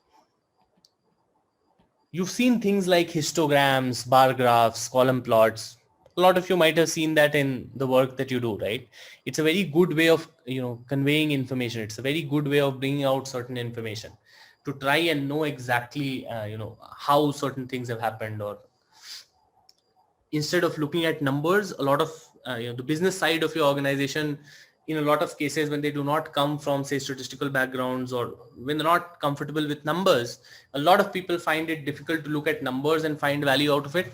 You've seen things like histograms, bar graphs, column plots. A lot of you might have seen that in the work that you do, right? It's a very good way of conveying information. It's a very good way of bringing out certain information to try and know exactly how certain things have happened. Or instead of looking at numbers, a lot of the business side of your organization, in a lot of cases when they do not come from, say, statistical backgrounds, or when they're not comfortable with numbers, a lot of people find it difficult to look at numbers and find value out of it.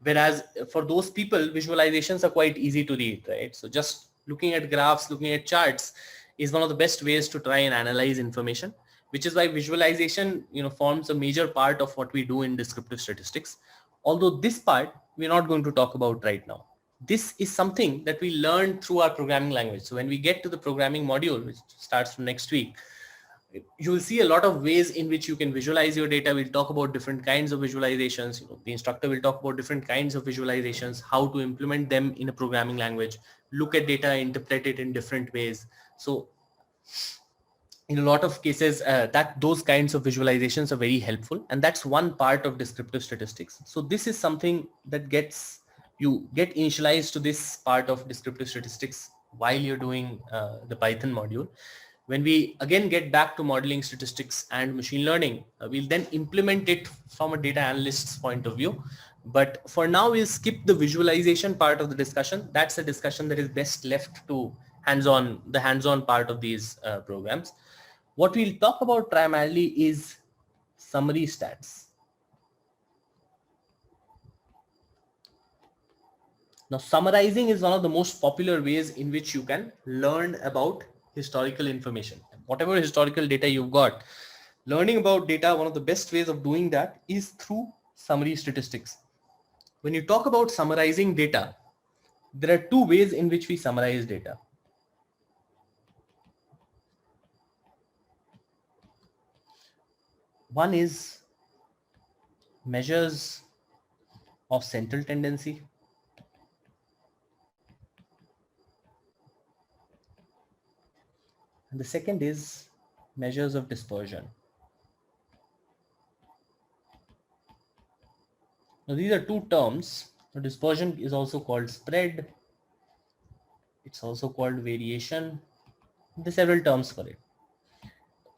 Whereas for those people, visualizations are quite easy to read, right? So just looking at graphs, looking at charts is one of the best ways to try and analyze information, which is why visualization, forms a major part of what we do in descriptive statistics. Although this part we're not going to talk about right now. This is something that we learn through our programming language. So when we get to the programming module, which starts from next week, you will see a lot of ways in which you can visualize your data. We'll talk about different kinds of visualizations. The instructor will talk about different kinds of visualizations, how to implement them in a programming language, look at data, interpret it in different ways. So in a lot of cases, those kinds of visualizations are very helpful. And that's one part of descriptive statistics. So this is something that you get initialized to this part of descriptive statistics while you're doing the Python module. When we again get back to modeling statistics and machine learning, we'll then implement it from a data analyst's point of view. But for now, we'll skip the visualization part of the discussion. That's a discussion that is best left to the hands-on part of these programs. What we'll talk about primarily is summary stats. Now, summarizing is one of the most popular ways in which you can learn about historical information. Whatever historical data you've got, learning about data, one of the best ways of doing that is through summary statistics. When you talk about summarizing data, there are 2 ways in which we summarize data. One is measures of central tendency. And the second is measures of dispersion. Now these are 2 terms. Dispersion is also called spread. It's also called variation. There are several terms for it.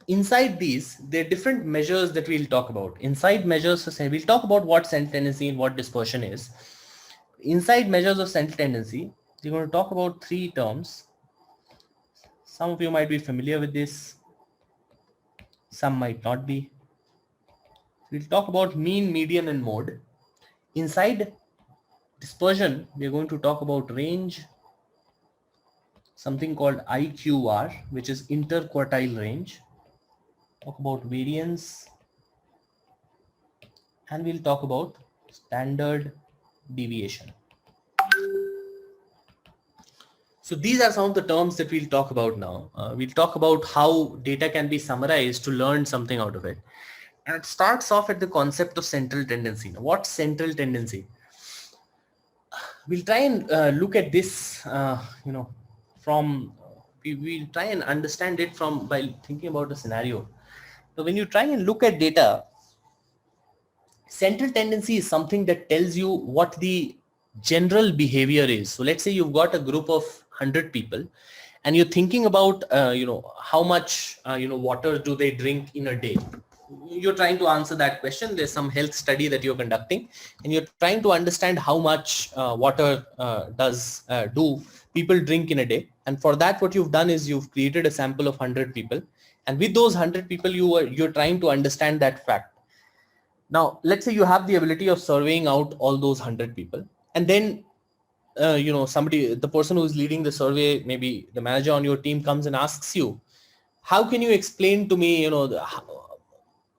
Inside these, there are different measures that we'll talk about. Inside measures, we'll talk about what central tendency and what dispersion is. Inside measures of central tendency, we're going to talk about 3 terms. Some of you might be familiar with this. Some might not be. We'll talk about mean, median, and mode. Inside dispersion, we're going to talk about range, something called IQR, which is interquartile range. Talk about variance, and we'll talk about standard deviation. So these are some of the terms that we'll talk about now. We'll talk about how data can be summarized to learn something out of it. And it starts off at the concept of central tendency. Now, what's central tendency? We'll try and look at this, we'll try and understand it by thinking about a scenario. So when you try and look at data, central tendency is something that tells you what the general behavior is. So let's say you've got a group of 100 people and you're thinking about, how much, water do they drink in a day? you're trying to answer that question. There's some health study that you're conducting, and you're trying to understand how much water do people drink in a day. And for that, what you've done is you've created a sample of 100 people, and with those 100 people, you're trying to understand that fact. Now, let's say you have the ability of surveying out all those 100 people, and then the person who's leading the survey, maybe the manager on your team, comes and asks you, how can you explain to me,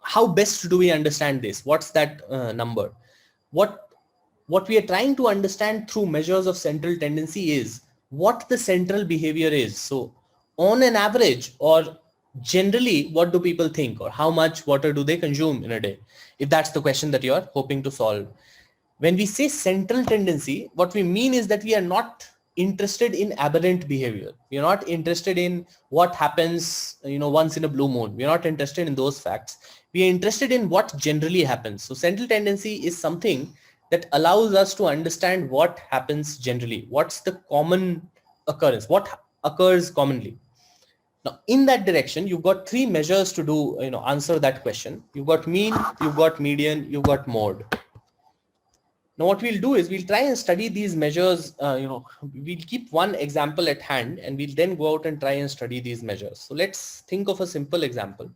how best do we understand this? What's that number? What we are trying to understand through measures of central tendency is what the central behavior is. So on an average or generally, what do people think, or how much water do they consume in a day? If that's the question that you're hoping to solve. When we say central tendency, what we mean is that we are not interested in aberrant behavior. We are not interested in what happens, once in a blue moon. We are not interested in those facts. We are interested in what generally happens. So central tendency is something that allows us to understand what happens generally. What's the common occurrence? What occurs commonly? Now, in that direction, you've got three measures to do, answer that question. You've got mean, you've got median, you've got mode. Now, what we'll do is we'll try and study these measures. We'll keep one example at hand, and we'll then go out and try and study these measures. So let's think of a simple example.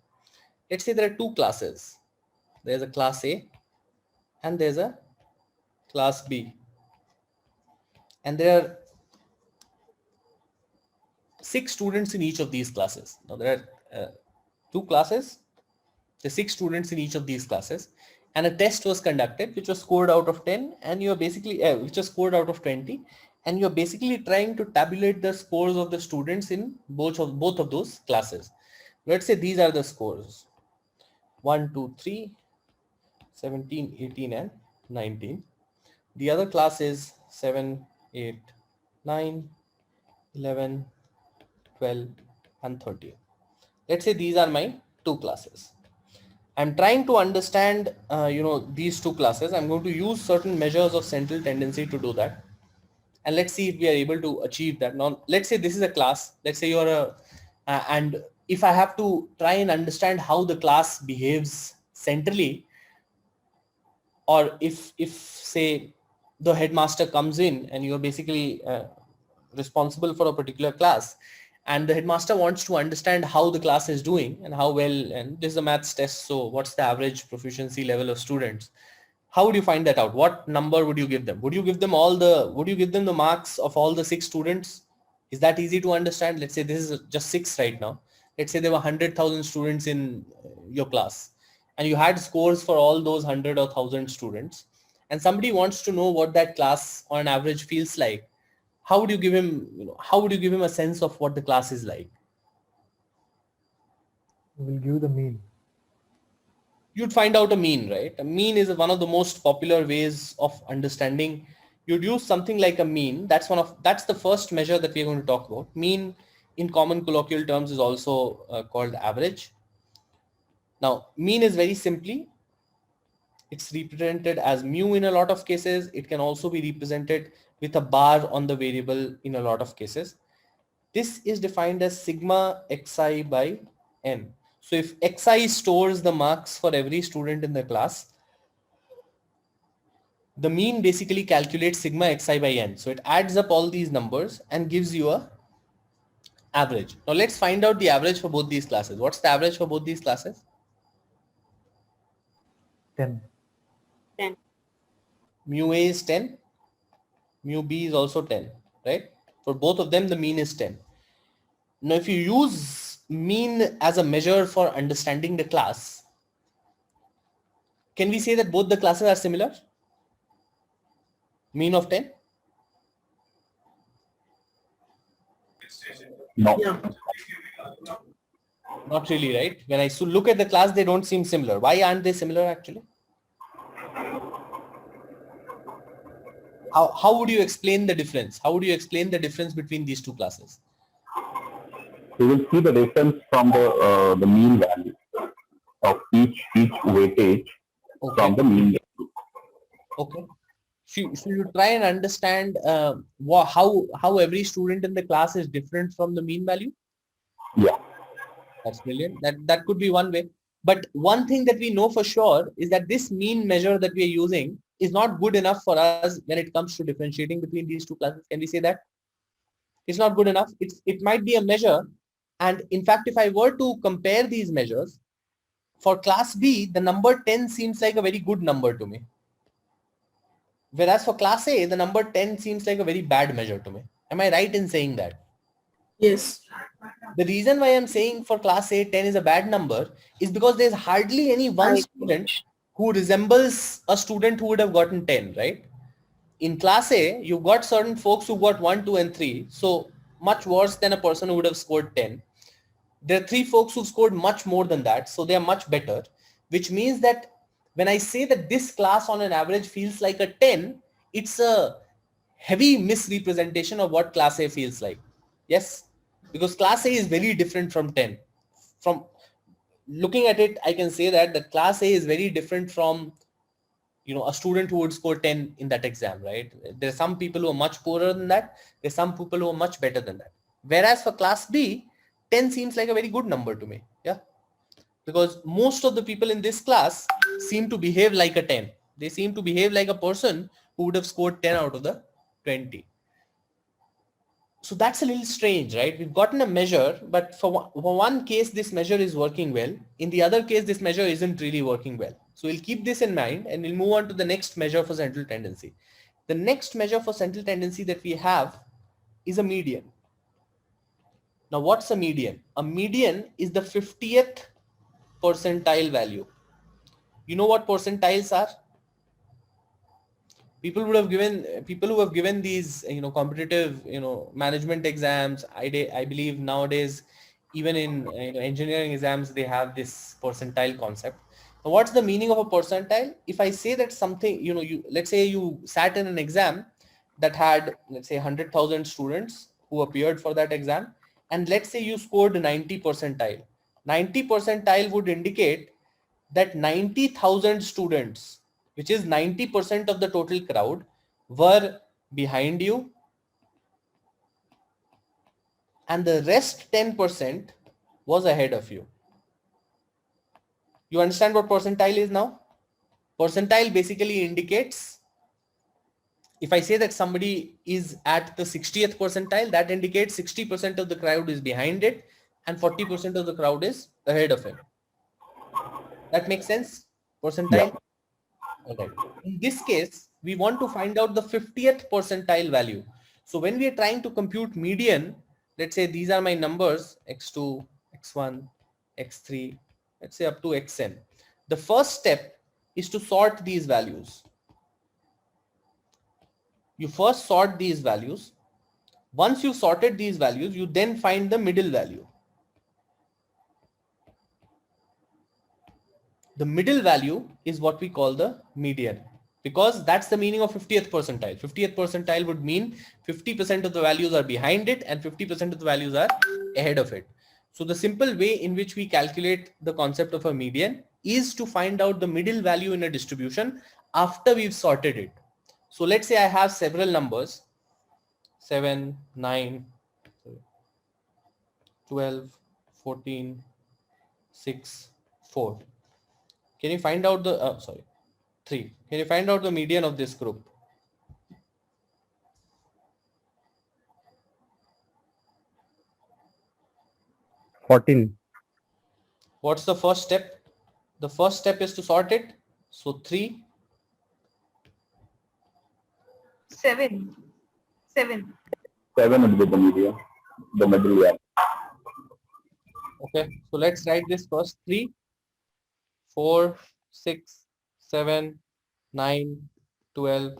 Let's say there are two classes. There's a class A and there's a class B. And there are 6 students in each of these classes. Now there are 2 classes. There are 6 students in each of these classes. And a test was conducted, which was scored out of 10, and you're basically, which was scored out of 20, and you're basically trying to tabulate the scores of the students in both of those classes. Let's say these are the scores: 1, 2, 3, 17, 18, and 19. The other class is 7, 8, 9, 11, 12, and 13. Let's say these are my 2 classes. I'm trying to understand, these 2 classes. I'm going to use certain measures of central tendency to do that. And let's see if we are able to achieve that. Now, let's say this is a class. Let's say you're and if I have to try and understand how the class behaves centrally, or if say the headmaster comes in and you're basically responsible for a particular class, and the headmaster wants to understand how the class is doing and how well, and this is a maths test, so what's the average proficiency level of students? How would you find that out? What number would you give them? Would you give them the marks of all the 6 students? Is that easy to understand? Let's say this is just 6 right now. Let's say there were 100,000 students in your class, and you had scores for all those 100 or 1,000 students, and somebody wants to know what that class on average feels like. How would you give him a sense of what the class is like? We'll give the mean. You'd find out a mean, right? A mean is one of the most popular ways of understanding. You'd use something like a mean. That's the first measure that we're going to talk about. Mean in common colloquial terms is also called average. Now, mean is very simply, it's represented as mu in a lot of cases. It can also be represented with a bar on the variable in a lot of cases. This is defined as sigma xi by n. So if xi stores the marks for every student in the class, the mean basically calculates sigma xi by n. So it adds up all these numbers and gives you a average. Now let's find out the average for both these classes. What's the average for both these classes? 10. Mu A is 10. Mu B is also 10, right? For both of them, the mean is 10. Now, if you use mean as a measure for understanding the class, can we say that both the classes are similar? Mean of 10? No. Yeah. Not really, right? When I look at the class, they don't seem similar. Why aren't they similar actually? How would you explain the difference? How would you explain the difference between these 2 classes? You will see the difference from the mean value of each weightage from the mean value. Okay. So you try and understand how every student in the class is different from the mean value? Yeah. That's brilliant. That could be one way. But one thing that we know for sure is that this mean measure that we are using is not good enough for us when it comes to differentiating between these two classes. Can we say that? It's not good enough. It might be a measure. And in fact, if I were to compare these measures, for class B, the number 10 seems like a very good number to me. Whereas for class A, the number 10 seems like a very bad measure to me. Am I right in saying that? Yes. The reason why I'm saying for class A 10 is a bad number is because there's hardly any one student who resembles a student who would have gotten 10, right? In class A, you've got certain folks who got 1, 2, and 3. So much worse than a person who would have scored 10. There are 3 folks who scored much more than that. So they are much better, which means that when I say that this class on an average feels like a 10, it's a heavy misrepresentation of what class A feels like. Yes, because class A is very different from 10. From looking at it, I can say that class A is very different from, you know, a student who would score 10 in that exam, right? There are some people who are much poorer than that. There's some people who are much better than that. Whereas for class B, 10 seems like a very good number to me. Yeah. Because most of the people in this class seem to behave like a 10. They seem to behave like a person who would have scored 10 out of the 20. So that's a little strange, right? We've gotten a measure, but for one case, this measure is working well. In the other case, this measure isn't really working well. So we'll keep this in mind and we'll move on to the next measure for central tendency. The next measure for central tendency that we have is a median. Now, what's a median? A median is the 50th percentile value. You know what percentiles are? People who have given these, you know, competitive, you know, management exams. I believe nowadays, even in, you know, engineering exams, they have this percentile concept. Now, what's the meaning of a percentile? If I say that something, you know, let's say you sat in an exam that had, let's say 100,000 students who appeared for that exam, and let's say you scored 90 percentile. 90 percentile would indicate that 90,000 students, which is 90% of the total crowd, were behind you, and the rest 10% was ahead of you. You understand what percentile is now? Percentile basically indicates, if I say that somebody is at the 60th percentile, that indicates 60% of the crowd is behind it and 40% of the crowd is ahead of him. That makes sense? Percentile? Yeah. Okay. In this case, we want to find out the 50th percentile value. So when we are trying to compute median, let's say these are my numbers, x2, x1, x3, let's say up to xn. The first step is to sort these values. You first sort these values. Once you've sorted these values, you then find the middle value. The middle value is what we call the median, because that's the meaning of 50th percentile. 50th percentile would mean 50% of the values are behind it and 50% of the values are ahead of it. So the simple way in which we calculate the concept of a median is to find out the middle value in a distribution after we've sorted it. So let's say I have several numbers, 7, 9, 12, 14, 6, 4. Can you find out the, 3. Can you find out the median of this group? $14. What's the first step? The first step is to sort it. So 3. 7. 7. 7 would be the median, the middle, yeah. Okay, so let's write this first. 3, 4, 6, 7, 9, 12,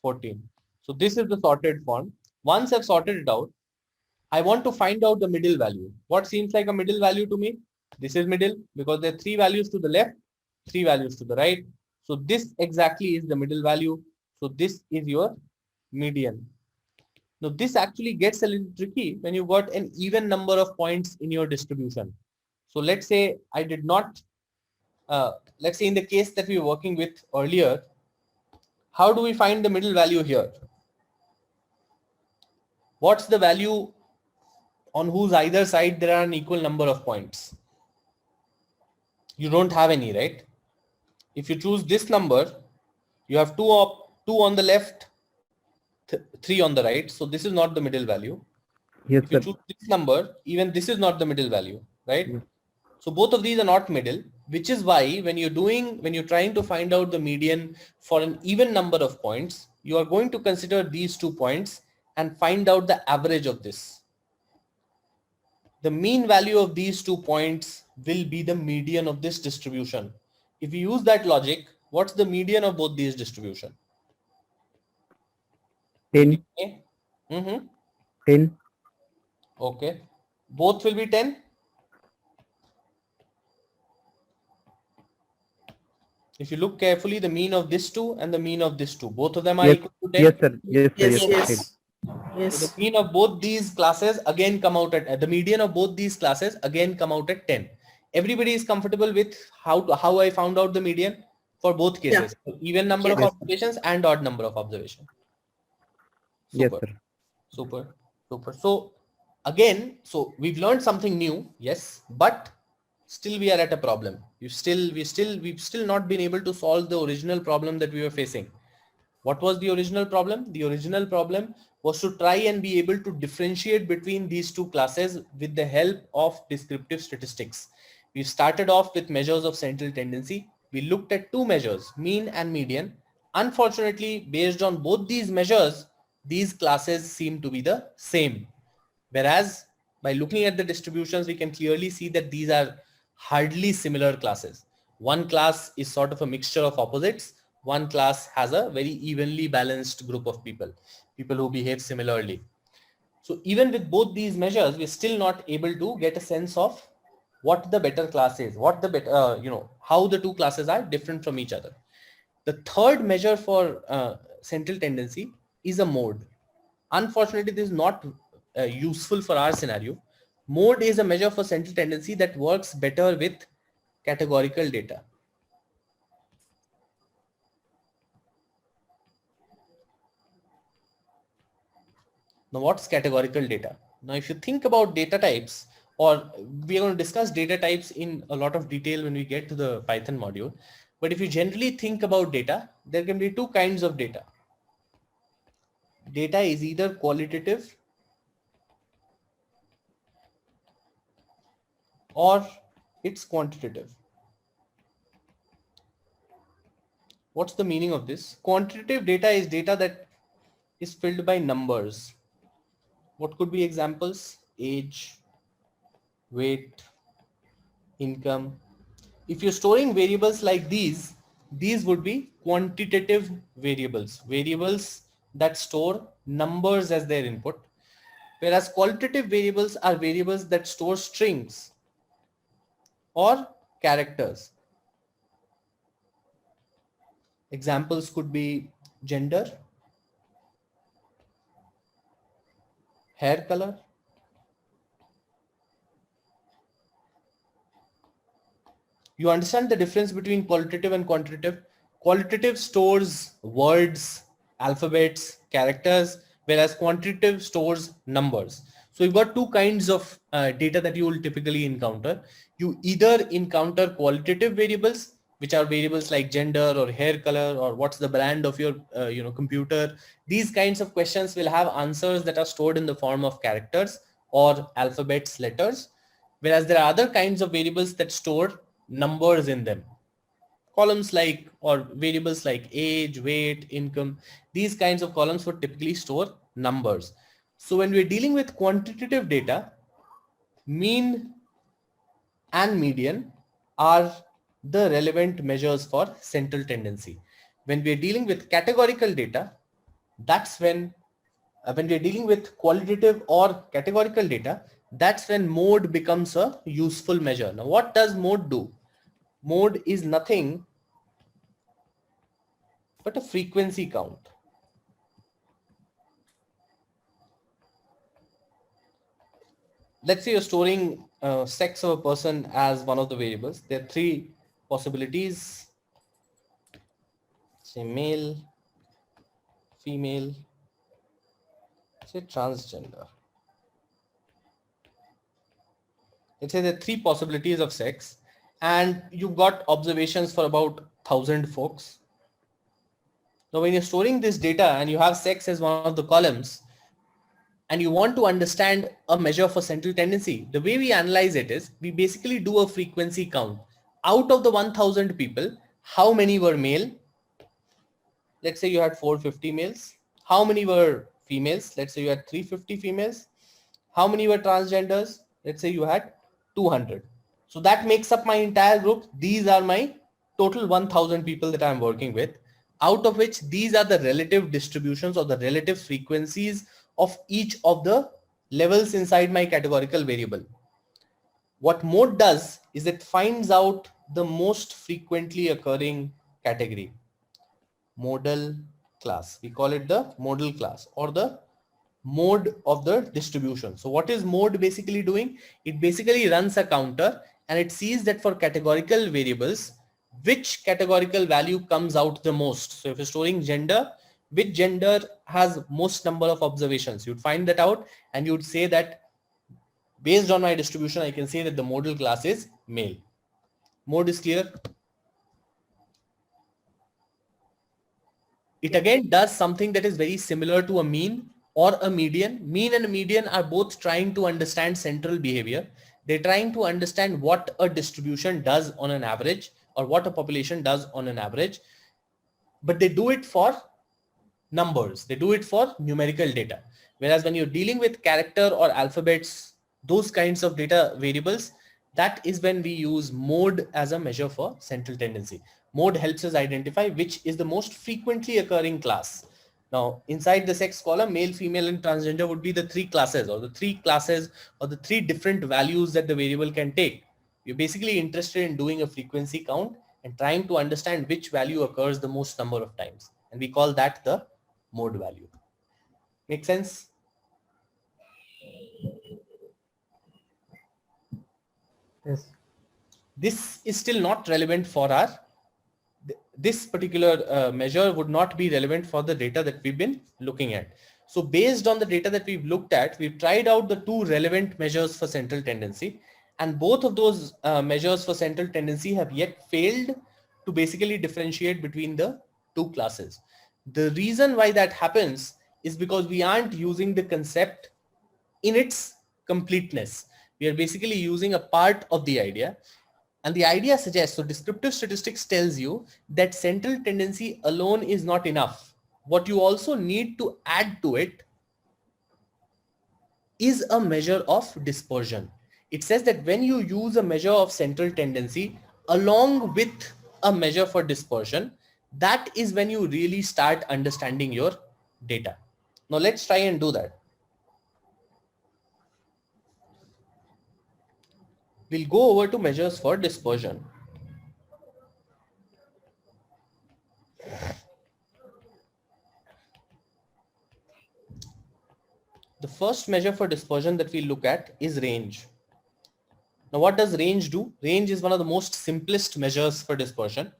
14. So this is the sorted form. Once I've sorted it out, I want to find out the middle value. What seems like a middle value to me? This is middle because there are 3 values to the left, 3 values to the right. So this exactly is the middle value. So this is your median. Now this actually gets a little tricky when you've got an even number of points in your distribution. So let's say I did not, let's say in the case that we were working with earlier, how do we find the middle value here? What's the value on whose either side there are an equal number of points? You don't have any, right? If you choose this number, you have two on the left, 3 on the right. So this is not the middle value. Yes, If you sir. choose this number, even this is not the middle value, right? Yes. So both of these are not middle, which is why when you're trying to find out the median for an even number of points, you are going to consider these 2 points and find out the average of this. The mean value of these 2 points will be the median of this distribution. If you use that logic, what's the median of both these distribution? 10. Mm-hmm. 10. Okay. Both will be 10. If you look carefully, the mean of this 2 and the mean of this 2, both of them are Yes. equal to 10. Yes, sir. Yes, sir. Yes, Yes, yes, sir. yes. So the mean of both these classes again come out at the median of both these classes again come out at 10. Everybody is comfortable with how I found out the median for both cases, even number of Yes. observations and odd number of observations. Yes, Super, sir. super, super. So again, so we've learned something new, yes, but still we are at a problem. We've still not been able to solve the original problem that we were facing. What was the original problem? The original problem was to try and be able to differentiate between these two classes with the help of descriptive statistics. We started off with measures of central tendency. We looked at 2 measures, mean and median. Unfortunately, based on both these measures, these classes seem to be the same. Whereas by looking at the distributions, we can clearly see that these are hardly similar classes. One class is sort of a mixture of opposites. One class has a very evenly balanced group of people who behave similarly. So even with both these measures, we're still not able to get a sense of what the better class is, what the better, how the 2 classes are different from each other. The third measure for central tendency is a mode. Unfortunately, this is not useful for our scenario. Mode is a measure for central tendency that works better with categorical data. Now, what's categorical data? Now, if you think about data types, or we are going to discuss data types in a lot of detail when we get to the Python module. But if you generally think about data, there can be 2 kinds of data. Data is either qualitative or it's quantitative. What's the meaning of this? Quantitative data is data that is filled by numbers. What could be examples? Age, weight, income. If you're storing variables like these would be quantitative variables, variables that store numbers as their input. Whereas qualitative variables are variables that store strings or characters. Examples could be gender, hair color, you understand the difference between qualitative and quantitative? Qualitative stores words, alphabets, characters, whereas quantitative stores numbers. So you've got 2 kinds of data that you will typically encounter. You either encounter qualitative variables, which are variables like gender or hair color or what's the brand of your computer. These kinds of questions will have answers that are stored in the form of characters or alphabets, letters. Whereas there are other kinds of variables that store numbers in them. Columns like or variables like age, weight, income, these kinds of columns would typically store numbers. So when we're dealing with quantitative data, mean and median are the relevant measures for central tendency. When we're dealing with categorical data, that's when we're dealing with qualitative or categorical data, that's when mode becomes a useful measure. Now, what does mode do? Mode is nothing but a frequency count. Let's say you're storing sex of a person as one of the variables. There are 3 possibilities. Say male, female, say transgender. Let's say there are 3 possibilities of sex, and you've got observations for about 1,000 folks. Now, when you're storing this data and you have sex as one of the columns, and you want to understand a measure for central tendency, the way we analyze it is we basically do a frequency count. Out of the 1,000 people, how many were male? Let's say you had 450 males. How many were females? Let's say you had 350 females. How many were transgenders? Let's say you had 200. So that makes up my entire group. These are my total 1,000 people that I'm working with, out of which these are the relative distributions or the relative frequencies of each of the levels inside my categorical variable. What mode does is it finds out the most frequently occurring category. Modal class. We call it the modal class or the mode of the distribution. So what is mode basically doing? It basically runs a counter and it sees that for categorical variables, which categorical value comes out the most. So if you're storing gender, which gender has most number of observations? You'd find that out and you'd say that based on my distribution, I can say that the modal class is male. Mode is clear. It again does something that is very similar to a mean or a median. Mean and a median are both trying to understand central behavior. They're trying to understand what a distribution does on an average or what a population does on an average, but they do it for numbers. They do it for numerical data. Whereas when you're dealing with character or alphabets, those kinds of data variables, that is when we use mode as a measure for central tendency. Mode helps us identify which is the most frequently occurring class. Now, inside the sex column, male, female, and transgender would be the three classes or the three different values that the variable can take. You're basically interested in doing a frequency count and trying to understand which value occurs the most number of times. And we call that the mode value. Make sense? Yes. This is still not relevant for this particular measure would not be relevant for the data that we've been looking at. So based on the data that we've looked at, we've tried out the two relevant measures for central tendency, and both of those measures for central tendency have yet failed to basically differentiate between the two classes. The reason why that happens is because we aren't using the concept in its completeness. We are basically using a part of the idea. And the idea suggests, so descriptive statistics tells you that central tendency alone is not enough. What you also need to add to it is a measure of dispersion. It says that when you use a measure of central tendency along with a measure for dispersion, that is when you really start understanding your data. Now let's try and do that. We'll go over to measures for dispersion. The first measure for dispersion that we look at is range. Now what does range do? Range is one of the most simplest measures for dispersion.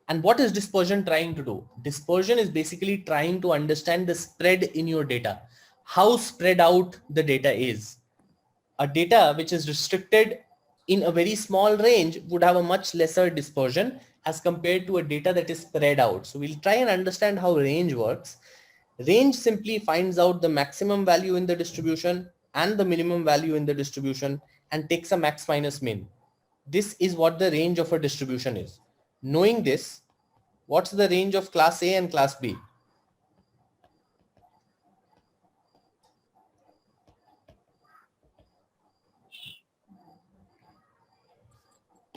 And what is dispersion trying to do? Dispersion is basically trying to understand the spread in your data, how spread out the data is. A data which is restricted in a very small range would have a much lesser dispersion as compared to a data that is spread out. So we'll try and understand how range works. Range simply finds out the maximum value in the distribution and the minimum value in the distribution and takes a max minus min. This is what the range of a distribution is. Knowing this, what's the range of class A and class B?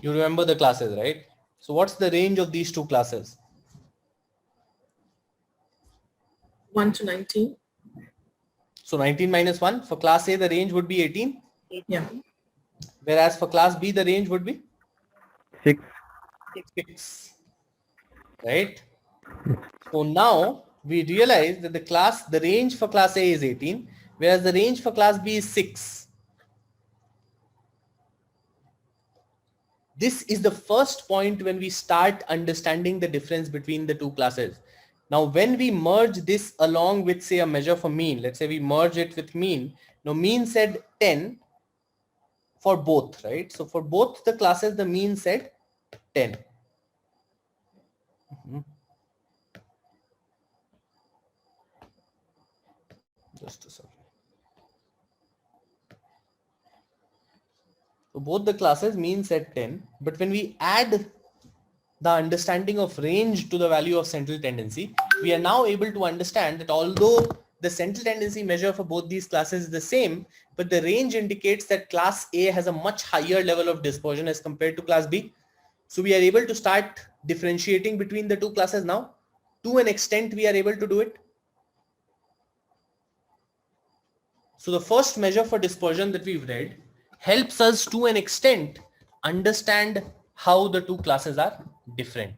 You remember the classes, right? So what's the range of these two classes? 1 to 19. So 19 minus 1, for class A the range would be 18. Yeah. Whereas for class B the range would be 6. 6. Right? So now we realize that the range for class A is 18, whereas the range for class B is 6. This is the first point when we start understanding the difference between the two classes. Now, when we merge this along with, say, a measure for mean, let's say we merge it with mean. Now, mean said 10, for both, right? So for both the classes, the mean said 10. Just a second. So both the classes mean set 10, but when we add the understanding of range to the value of central tendency, we are now able to understand that although the central tendency measure for both these classes is the same, but the range indicates that class A has a much higher level of dispersion as compared to class B. So we are able to start differentiating between the two classes now. To an extent, we are able to do it. So the first measure for dispersion that we've read helps us to an extent understand how the two classes are different.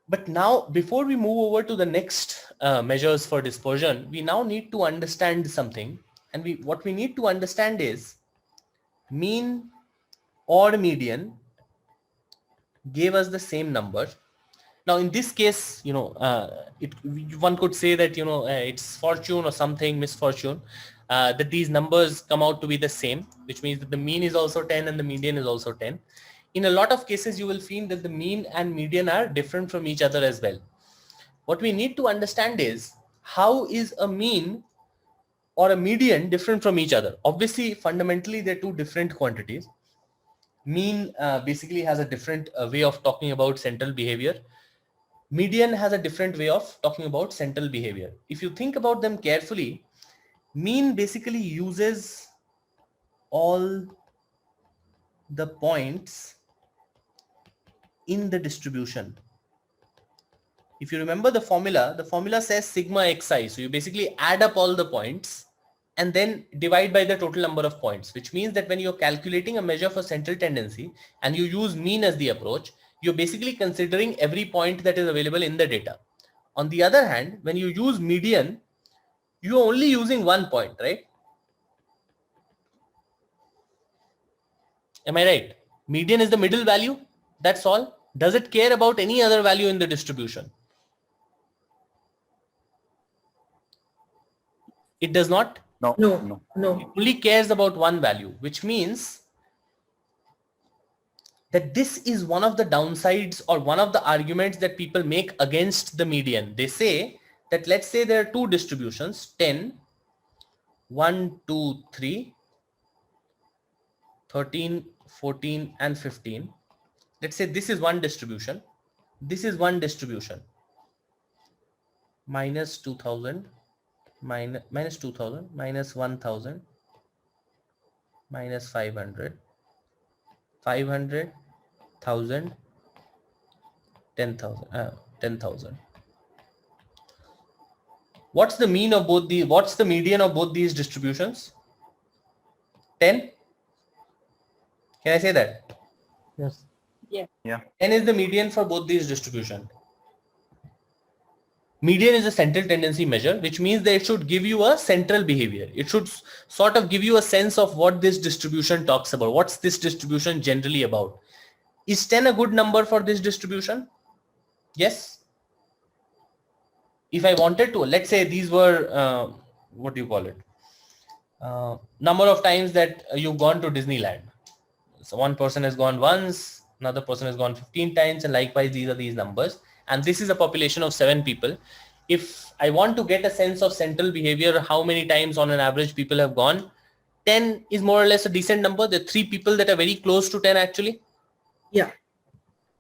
But now, before we move over to the next measures for dispersion, we now need to understand something. And what we need to understand is mean or median gave us the same number. Now, in this case, one could say that, it's fortune or something, misfortune, that these numbers come out to be the same, which means that the mean is also 10 and the median is also 10. In a lot of cases, you will find that the mean and median are different from each other as well. What we need to understand is how is a mean or a median different from each other? Obviously, fundamentally, they're two different quantities. Mean basically has a different way of talking about central behavior. Median has a different way of talking about central behavior. If you think about them carefully, mean basically uses all the points in the distribution. If you remember the formula says sigma xi. So you basically add up all the points and then divide by the total number of points, which means that when you're calculating a measure for central tendency and you use mean as the approach, you're basically considering every point that is available in the data. On the other hand, when you use median, you're only using one point, right? Am I right? Median is the middle value. That's all. Does it care about any other value in the distribution? It does not. No. It only cares about one value, which means that this is one of the downsides or one of the arguments that people make against the median. They say that, let's say there are two distributions, 10, 1, 2, 3, 13, 14, and 15. Let's say this is one distribution. This is one distribution. Minus 2000, minus 2000, minus 1000, minus 500, 500, 1000, 10,000. What's the mean of both the, what's the median of both these distributions? 10? Can I say that? Yes. Yeah. 10 is the median for both these distributions. Median is a central tendency measure, which means that it should give you a central behavior. It should sort of give you a sense of what this distribution talks about. What's this distribution generally about? Is 10 a good number for this distribution? Yes. If I wanted to, let's say these were, what do you call it? Number of times that you've gone to Disneyland. So one person has gone once, another person has gone 15 times, and likewise these are these numbers. And this is a population of 7 people. If I want to get a sense of central behavior, how many times on an average people have gone, 10 is more or less a decent number. There are 3 people that are very close to 10 actually. Yeah.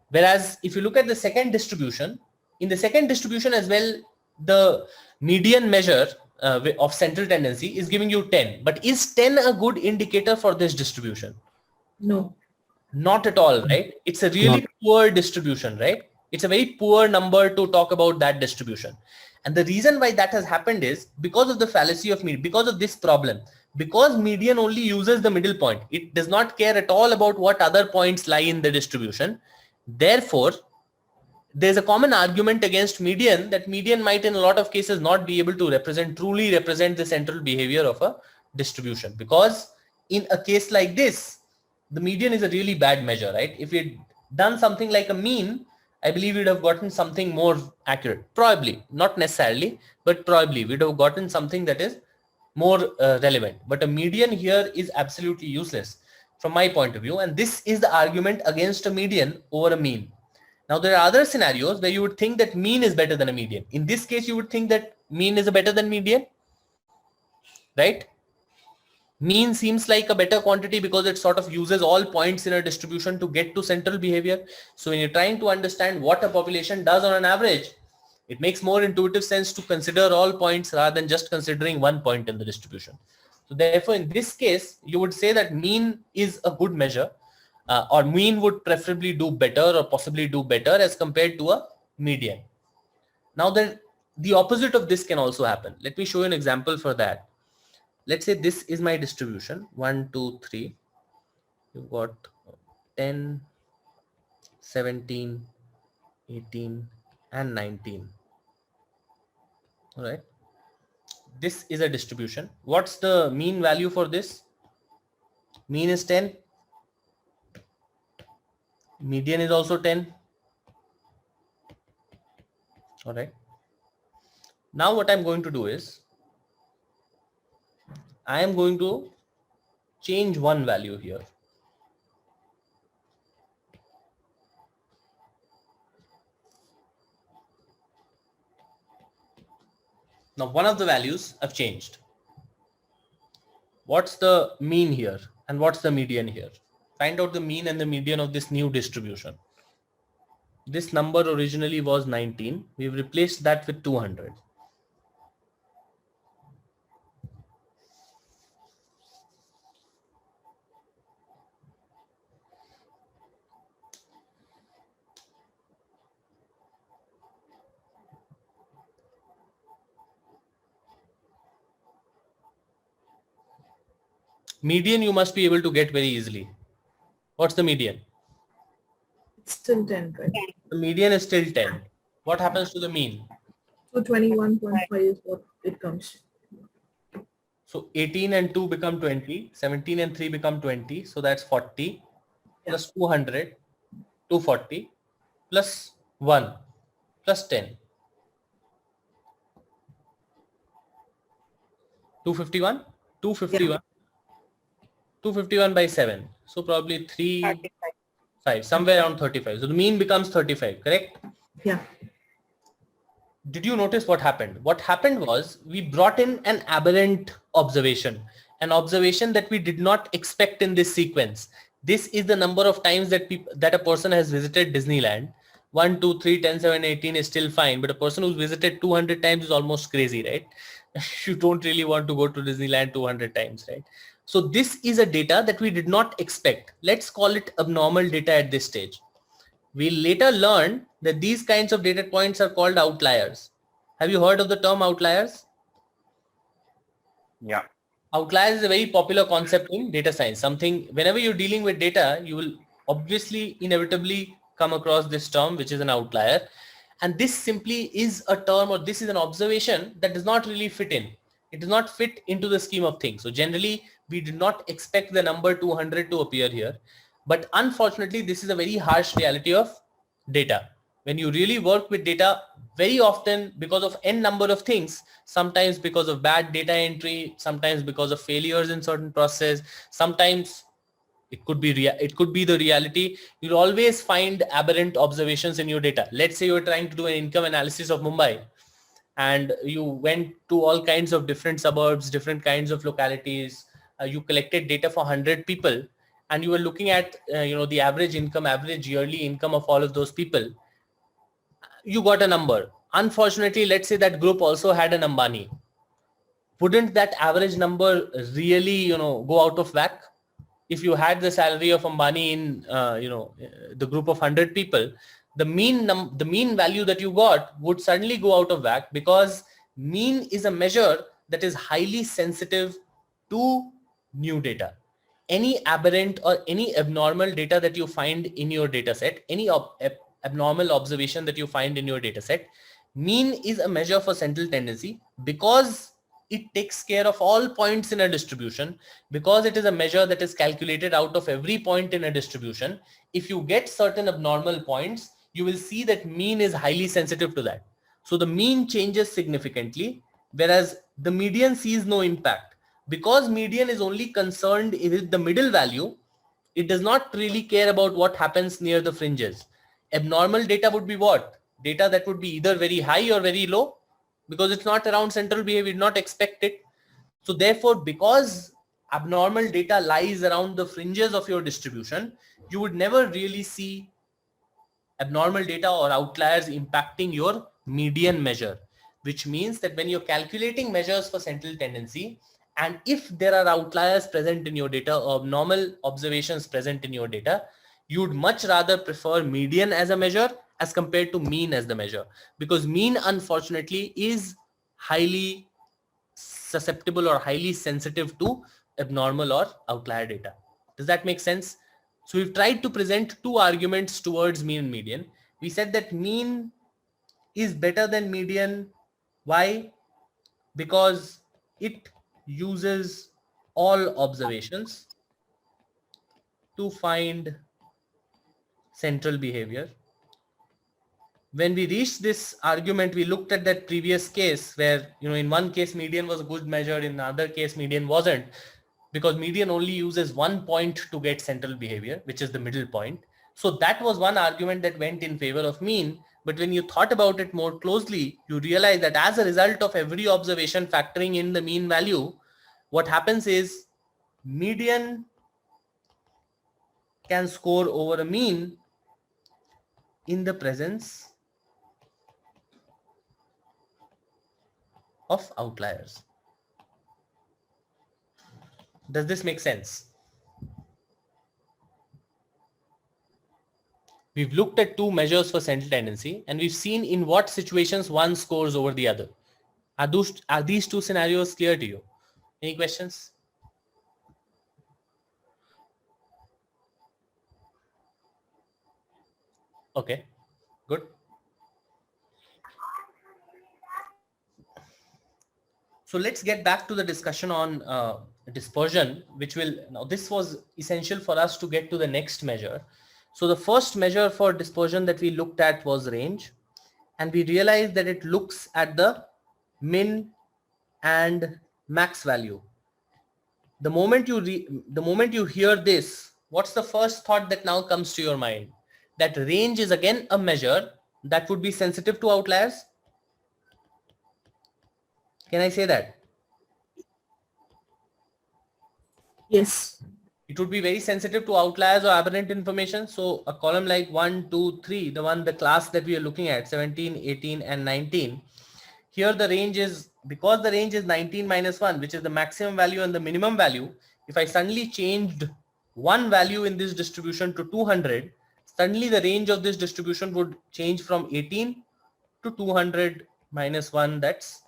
Whereas if you look at the second distribution, in the second distribution as well, the median measure of central tendency is giving you 10. But is 10 a good indicator for this distribution? No. Not at all, right? It's a really poor distribution, right? It's a very poor number to talk about that distribution. And the reason why that has happened is because of the fallacy of median, because of this problem, because median only uses the middle point. It does not care at all about what other points lie in the distribution. Therefore, there's a common argument against median that median might in a lot of cases not be able to truly represent the central behavior of a distribution, because in a case like this, the median is a really bad measure, right? If we'd done something like a mean, I believe we'd have gotten something more accurate. Probably, not necessarily, but probably we'd have gotten something that is more relevant. But a median here is absolutely useless from my point of view. And this is the argument against a median over a mean. Now, there are other scenarios where you would think that mean is better than a median. In this case, you would think that mean is better than median, right? Mean seems like a better quantity because it sort of uses all points in a distribution to get to central behavior. So when you're trying to understand what a population does on an average, it makes more intuitive sense to consider all points rather than just considering one point in the distribution. So therefore, in this case, you would say that mean is a good measure, or mean would preferably do better or possibly do better as compared to a median. Now then, the opposite of this can also happen. Let me show you an example for that. Let's say this is my distribution, 1, 2, 3. You've got 10, 17, 18, and 19. All right. This is a distribution. What's the mean value for this? Mean is 10. Median is also 10. All right. Now what I'm going to do is I am going to change one value here. Now one of the values I've changed. What's the mean here and what's the median here? Find out the mean and the median of this new distribution. This number originally was 19. We've replaced that with 200. Median you must be able to get very easily. What's the median? It's still 10, right? The median is still 10. What happens to the mean? So 21.5 is what it comes. So 18 and 2 become 20, 17 and 3 become 20. So that's 40 plus 200, 240 plus 1 plus 10. 251? 251. Yeah. 251 by 7. So probably 3, 5, somewhere around 35. So the mean becomes 35, correct? Yeah. Did you notice what happened? What happened was we brought in an aberrant observation, an observation that we did not expect in this sequence. This is the number of times that that a person has visited Disneyland. 1, 2, 3, 10, 7, 18 is still fine, but a person who's visited 200 times is almost crazy, right? You don't really want to go to Disneyland 200 times, right? So this is a data that we did not expect. Let's call it abnormal data at this stage. We later learned that these kinds of data points are called outliers. Have you heard of the term outliers? Yeah. Outliers is a very popular concept in data science. Something, whenever you're dealing with data, you will obviously inevitably come across this term, which is an outlier. And this simply is a term, or this is an observation that does not really fit in. It does not fit into the scheme of things. So generally, we did not expect the number 200 to appear here. But unfortunately, this is a very harsh reality of data. When you really work with data, very often because of n number of things, sometimes because of bad data entry, sometimes because of failures in certain process, sometimes it could be the reality. You'll always find aberrant observations in your data. Let's say you're trying to do an income analysis of Mumbai, and you went to all kinds of different suburbs, different kinds of localities. You collected data for 100 people, and you were looking at the average income, average yearly income of all of those people. You got a number. Unfortunately, let's say that group also had an Ambani. Wouldn't that average number really go out of whack? If you had the salary of Ambani in the group of 100 people, the mean value that you got would suddenly go out of whack, because mean is a measure that is highly sensitive to new data. Any aberrant or any abnormal data that you find in your data set, any abnormal observation that you find in your data set, mean is a measure for central tendency, because it takes care of all points in a distribution, because it is a measure that is calculated out of every point in a distribution. If you get certain abnormal points, you will see that mean is highly sensitive to that. So the mean changes significantly, whereas the median sees no impact. because median is only concerned with the middle value, it does not really care about what happens near the fringes. Abnormal data would be what? Data that would be either very high or very low, because it's not around central behavior, not expect it. So therefore, because abnormal data lies around the fringes of your distribution, you would never really see abnormal data or outliers impacting your median measure, which means that when you're calculating measures for central tendency, and if there are outliers present in your data or abnormal observations present in your data, you would much rather prefer median as a measure as compared to mean as the measure, because mean unfortunately is highly susceptible or highly sensitive to abnormal or outlier data. Does that make sense? So we've tried to present two arguments towards mean and median. We said that mean is better than median. Why? Because it uses all observations to find central behavior. When we reached this argument, we looked at that previous case where, in one case median was a good measure, in another case median wasn't, because median only uses one point to get central behavior, which is the middle point. So that was one argument that went in favor of mean. But when you thought about it more closely, you realize that as a result of every observation factoring in the mean value, what happens is median can score over a mean in the presence of outliers. Does this make sense? We've looked at two measures for central tendency, and we've seen in what situations one scores over the other. Are these two scenarios clear to you? Any questions? Okay, good. So let's get back to the discussion on dispersion, which will, now this was essential for us to get to the next measure. So the first measure for dispersion that we looked at was range, and we realized that it looks at the min and max value. The moment you hear this, what's the first thought that now comes to your mind? That range is again a measure that would be sensitive to outliers. Can I say that? Yes. It would be very sensitive to outliers or aberrant information. So a column like 1, 2, 3, the class that we are looking at, 17, 18, and 19. Here the range is, because the range is 19 minus 1, which is the maximum value and the minimum value. If I suddenly changed one value in this distribution to 200, suddenly the range of this distribution would change from 18 to 200 minus 1, that's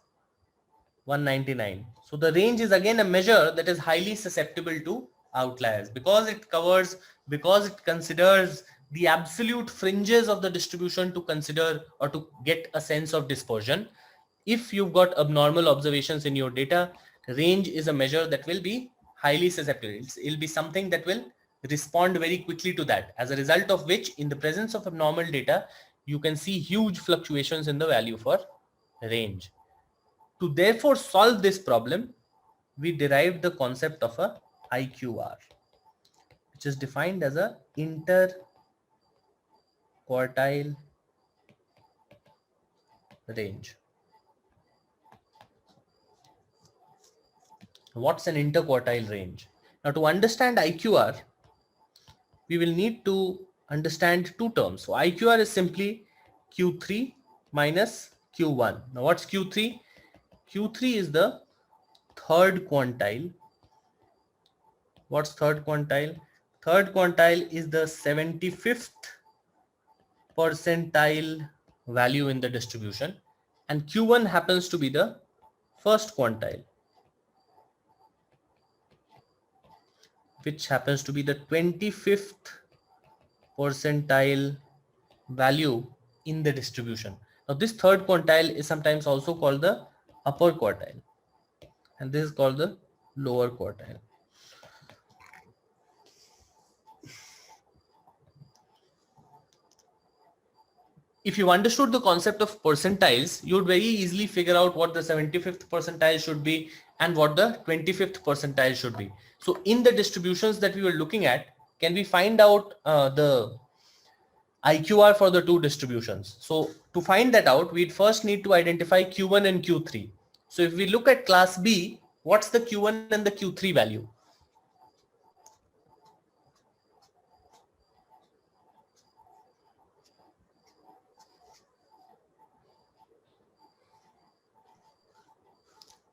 199. So the range is again a measure that is highly susceptible to outliers because it considers the absolute fringes of the distribution to consider or to get a sense of dispersion. If you've got abnormal observations in your data, range is a measure that will be highly susceptible. It'll be something that will respond very quickly to that, as a result of which, in the presence of abnormal data, you can see huge fluctuations in the value for range. To therefore solve this problem, we derived the concept of a IQR, which is defined as a interquartile range. What's an interquartile range? Now, to understand IQR, we will need to understand two terms. So IQR is simply Q3 minus Q1. Now what's Q3? Q3 is the third quantile. What's third quantile? Third quantile is the 75th percentile value in the distribution, and Q1 happens to be the first quantile, which happens to be the 25th percentile value in the distribution. Now this third quantile is sometimes also called the upper quartile, and this is called the lower quartile. if you understood the concept of percentiles, you would very easily figure out what the 75th percentile should be and what the 25th percentile should be. So in the distributions that we were looking at, can we find out the IQR for the two distributions? So to find that out, we'd first need to identify Q1 and Q3. So if we look at class B, what's the Q1 and the Q3 value?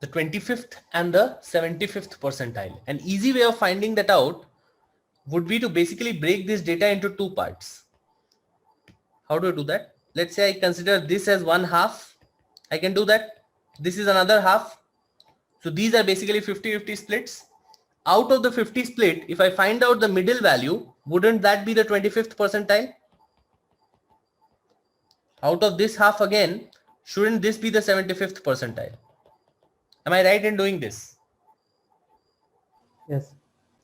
The 25th and the 75th percentile. An easy way of finding that out would be to basically break this data into two parts. How do I do that? Let's say I consider this as one half. I can do that. This is another half. So these are basically 50-50 splits. Out of the 50 split, if I find out the middle value, wouldn't that be the 25th percentile? Out of this half again, shouldn't this be the 75th percentile? Am I right in doing this? Yes.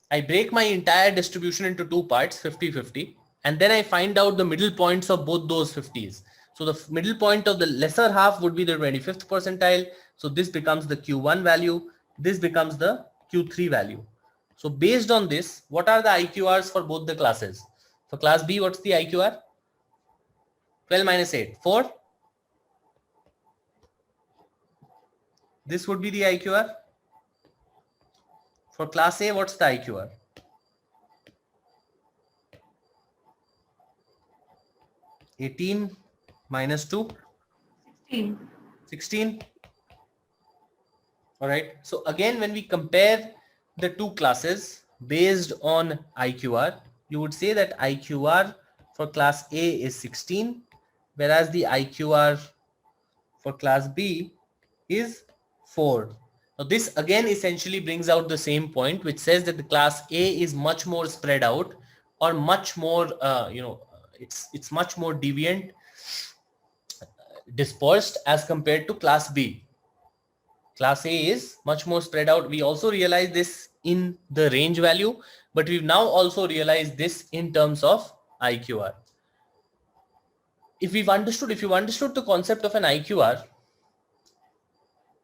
I break my entire distribution into two parts, 50-50, and then I find out the middle points of both those 50s. So the middle point of the lesser half would be the 25th percentile. So this becomes the Q1 value. This becomes the Q3 value. So based on this, what are the IQRs for both the classes? For class B, what's the IQR? 12 minus 8, 4. This would be the IQR. For class A, what's the IQR? 18 minus 2. 16. All right. So again, when we compare the two classes based on IQR, you would say that IQR for class A is 16, whereas the IQR for class B is 4. Now this again essentially brings out the same point, which says that the class A is much more spread out, or much more, it's much more deviant, dispersed as compared to class B. Class A is much more spread out. We also realize this in the range value, but we've now also realized this in terms of IQR. If you've understood the concept of an IQR,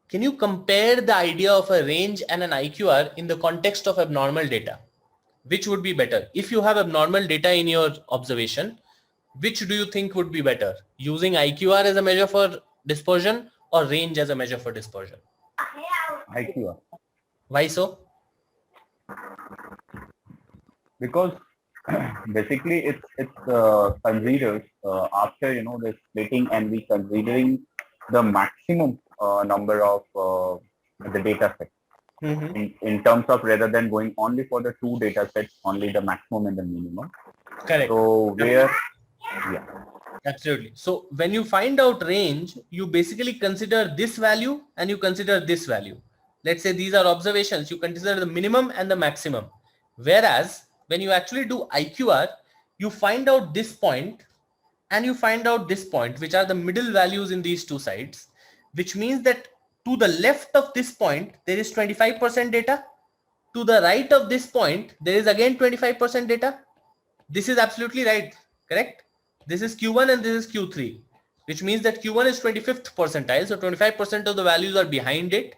can you compare the idea of a range and an IQR in the context of abnormal data? Which would be better? If you have abnormal data in your observation, which do you think would be better? Using IQR as a measure for dispersion or range as a measure for dispersion? IQR. Why so? Because basically it's considers after the splitting, and we considering the maximum number of the data set in terms of, rather than going only for the two data sets, only the maximum and the minimum. Correct. So where, yeah. Absolutely. So when you find out range, you basically consider this value and you consider this value. Let's say these are observations. You consider the minimum and the maximum. Whereas when you actually do IQR, you find out this point and you find out this point, which are the middle values in these two sides, which means that to the left of this point, there is 25% data. To the right of this point, there is again 25% data. This is absolutely right, correct? This is Q1 and this is Q3, which means that Q1 is 25th percentile. So 25% of the values are behind it.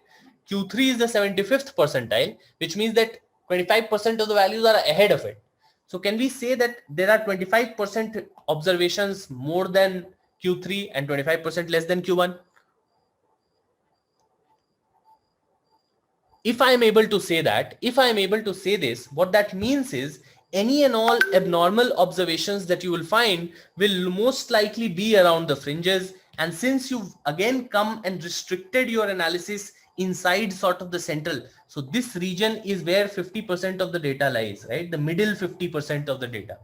Q3 is the 75th percentile, which means that 25% of the values are ahead of it. So can we say that there are 25% observations more than Q3 and 25% less than Q1? If I am able to say that, if I am able to say this, what that means is any and all abnormal observations that you will find will most likely be around the fringes. And since you've again come and restricted your analysis inside sort of the central, so this region is where 50% of the data lies, right? The middle 50% of the data.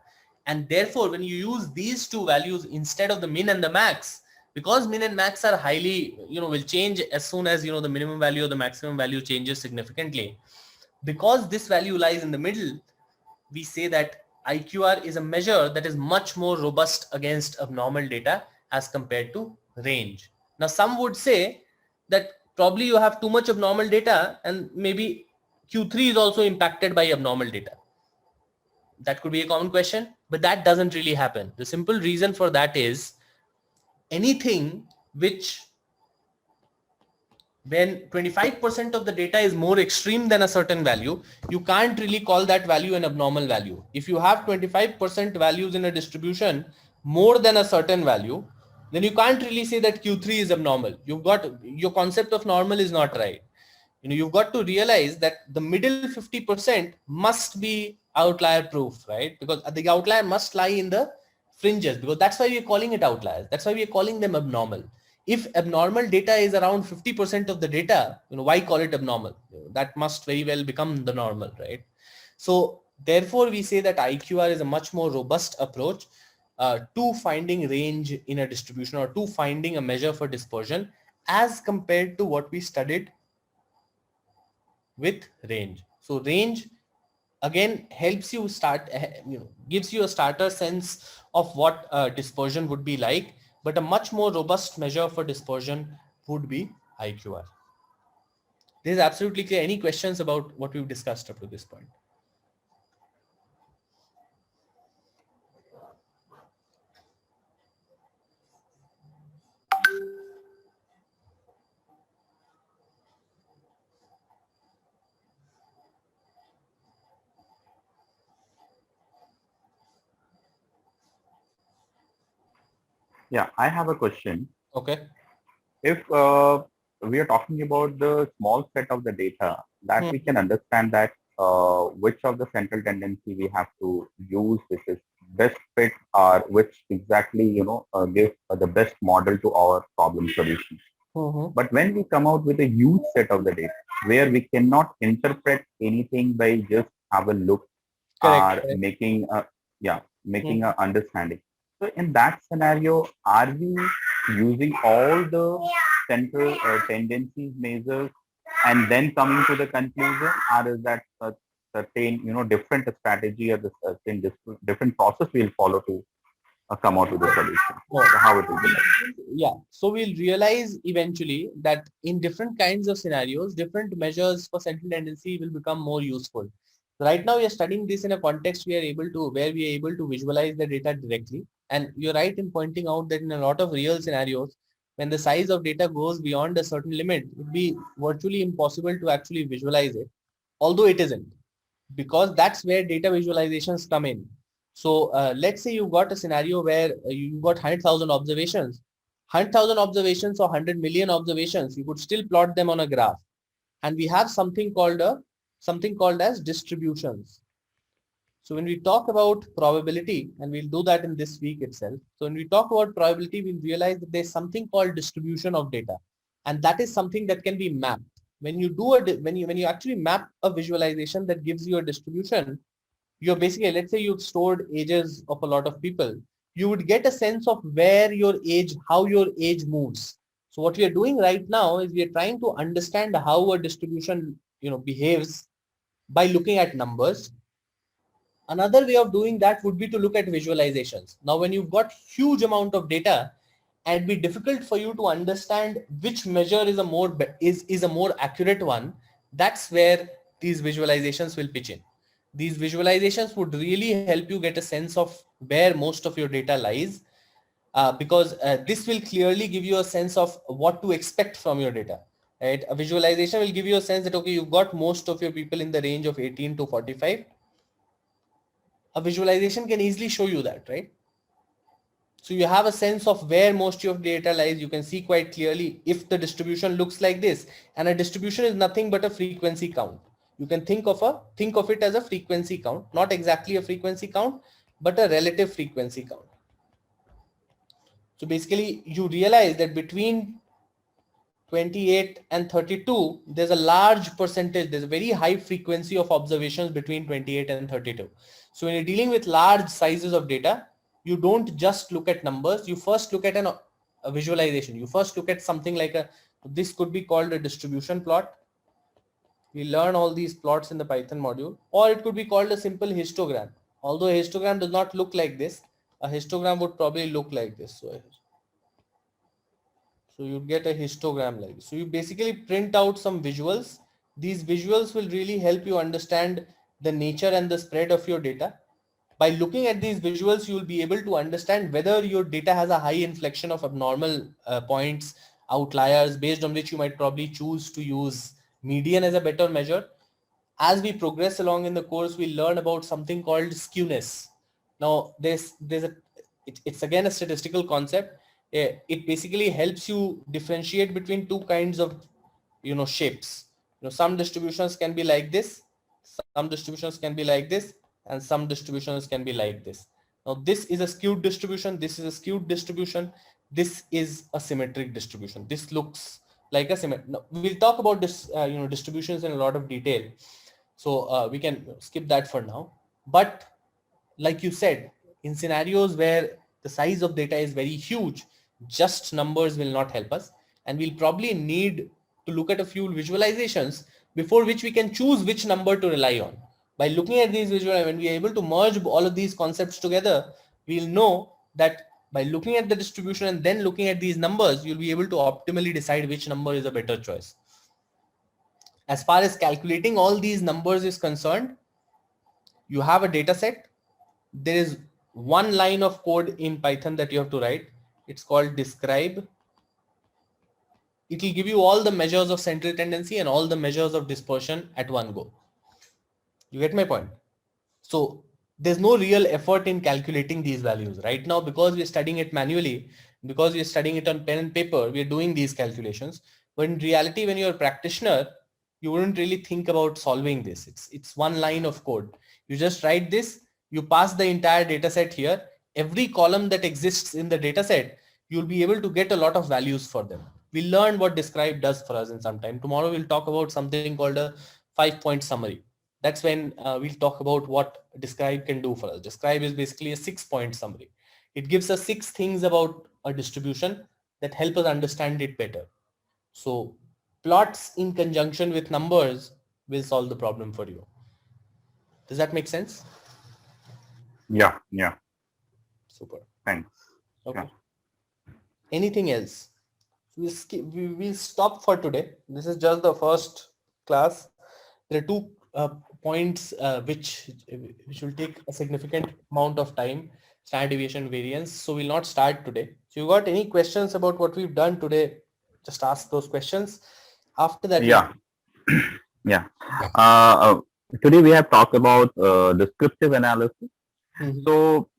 And therefore, when you use these two values instead of the min and the max, because min and max are highly, will change as soon as, the minimum value or the maximum value changes significantly. Because this value lies in the middle, we say that IQR is a measure that is much more robust against abnormal data as compared to range. Now, some would say that probably you have too much abnormal data and maybe Q3 is also impacted by abnormal data. That could be a common question, but that doesn't really happen. The simple reason for that is anything which, when 25% of the data is more extreme than a certain value, you can't really call that value an abnormal value. If you have 25% values in a distribution more than a certain value, then you can't really say that Q3 is abnormal. You've got, your concept of normal is not right. You've got to realize that the middle 50% must be outlier proof, right? Because the outlier must lie in the fringes, because that's why we're calling it outliers. That's why we're calling them abnormal. If abnormal data is around 50% of the data, why call it abnormal? That must very well become the normal, right? So therefore we say that IQR is a much more robust approach to finding range in a distribution, or to finding a measure for dispersion, as compared to what we studied with range. So range again helps you start, gives you a starter sense of what dispersion would be like, but a much more robust measure for dispersion would be IQR. This is absolutely clear. Any questions about what we've discussed up to this point? Yeah, I have a question. Okay. If we are talking about the small set of the data, that we can understand that which of the central tendency we have to use, which is best fit, or which exactly gives the best model to our problem solution. But when we come out with a huge set of the data, where we cannot interpret anything by just have a look, Correct. or making a a understanding. So in that scenario, are we using all the central tendencies measures and then coming to the conclusion, or is that a certain different strategy, or the certain different process we'll follow to come out with the solution? So how it will be like? Yeah, so we'll realize eventually that in different kinds of scenarios, different measures for central tendency will become more useful. Right now we are studying this in a context where we are able to visualize the data directly. And you're right in pointing out that in a lot of real scenarios, when the size of data goes beyond a certain limit, it would be virtually impossible to actually visualize it, although it isn't, because that's where data visualizations come in. So let's say you got a scenario where you got 100,000 observations, 100,000 observations or 100 million observations, you could still plot them on a graph. And we have something called as distributions. So when we talk about probability, and we'll do that in this week itself. So when we talk about probability, we'll realize that there's something called distribution of data. And that is something that can be mapped. When you do when you actually map a visualization that gives you a distribution, you're basically, let's say you've stored ages of a lot of people, you would get a sense of where your age, how your age moves. So what we are doing right now is we are trying to understand how a distribution, behaves by looking at numbers. Another way of doing that would be to look at visualizations. Now, when you've got huge amount of data, and it'd be difficult for you to understand which measure is a more accurate one, that's where these visualizations will pitch in. These visualizations would really help you get a sense of where most of your data lies, because this will clearly give you a sense of what to expect from your data. Right? A visualization will give you a sense that, okay, you've got most of your people in the range of 18 to 45. A visualization can easily show you that, right? So you have a sense of where most of your data lies. You can see quite clearly if the distribution looks like this, and a distribution is nothing but a frequency count. You can think of it as a frequency count, not exactly a frequency count, but a relative frequency count. So basically you realize that between 28 and 32, there's a large percentage, there's a very high frequency of observations between 28 and 32. So when you're dealing with large sizes of data, you don't just look at numbers, you first look at a visualization. You first look at something like this could be called a distribution plot. We learn all these plots in the Python module, or it could be called a simple histogram. Although a histogram does not look like this, a histogram would probably look like this. So you get a histogram like this. So you basically print out some visuals. These visuals will really help you understand the nature and the spread of your data. By looking at these visuals, you will be able to understand whether your data has a high inflection of abnormal points, outliers, based on which you might probably choose to use median as a better measure. As we progress along in the course, we learn about something called skewness. Now, it's again a statistical concept. It basically helps you differentiate between two kinds of, shapes. Some distributions can be like this, some distributions can be like this, and some distributions can be like this. Now, this is a skewed distribution. This is a skewed distribution. This is a symmetric distribution. This looks like a symmetric. We'll talk about this, distributions in a lot of detail. So we can skip that for now. But like you said, in scenarios where the size of data is very huge, just numbers will not help us. And we'll probably need to look at a few visualizations before which we can choose which number to rely on. By looking at these visuals, when we are able to merge all of these concepts together, we'll know that by looking at the distribution and then looking at these numbers, you'll be able to optimally decide which number is a better choice. As far as calculating all these numbers is concerned, you have a data set. There is one line of code in Python that you have to write. It's called describe. It will give you all the measures of central tendency and all the measures of dispersion at one go. You get my point? So there's no real effort in calculating these values right now, because we're studying it manually, because we're studying it on pen and paper, we're doing these calculations. But in reality, when you're a practitioner, you wouldn't really think about solving this. It's one line of code. You just write this, you pass the entire data set here. Every column that exists in the data set, you'll be able to get a lot of values for them. We'll learn what describe does for us in some time. Tomorrow we'll talk about something called a 5-point summary. That's when we'll talk about what describe can do for us. Describe is basically a 6-point summary. It gives us 6 things about a distribution that help us understand it better. So plots in conjunction with numbers will solve the problem for you. Does that make sense? Yeah. Super. Thanks. Okay. Yeah. Anything else? We'll stop for today. This is just the first class. There are 2 points which will take a significant amount of time, standard deviation, variance. So we'll not start today. So you got any questions about what we've done today? Just ask those questions. After that, Yeah. Today we have talked about descriptive analysis. Mhm. So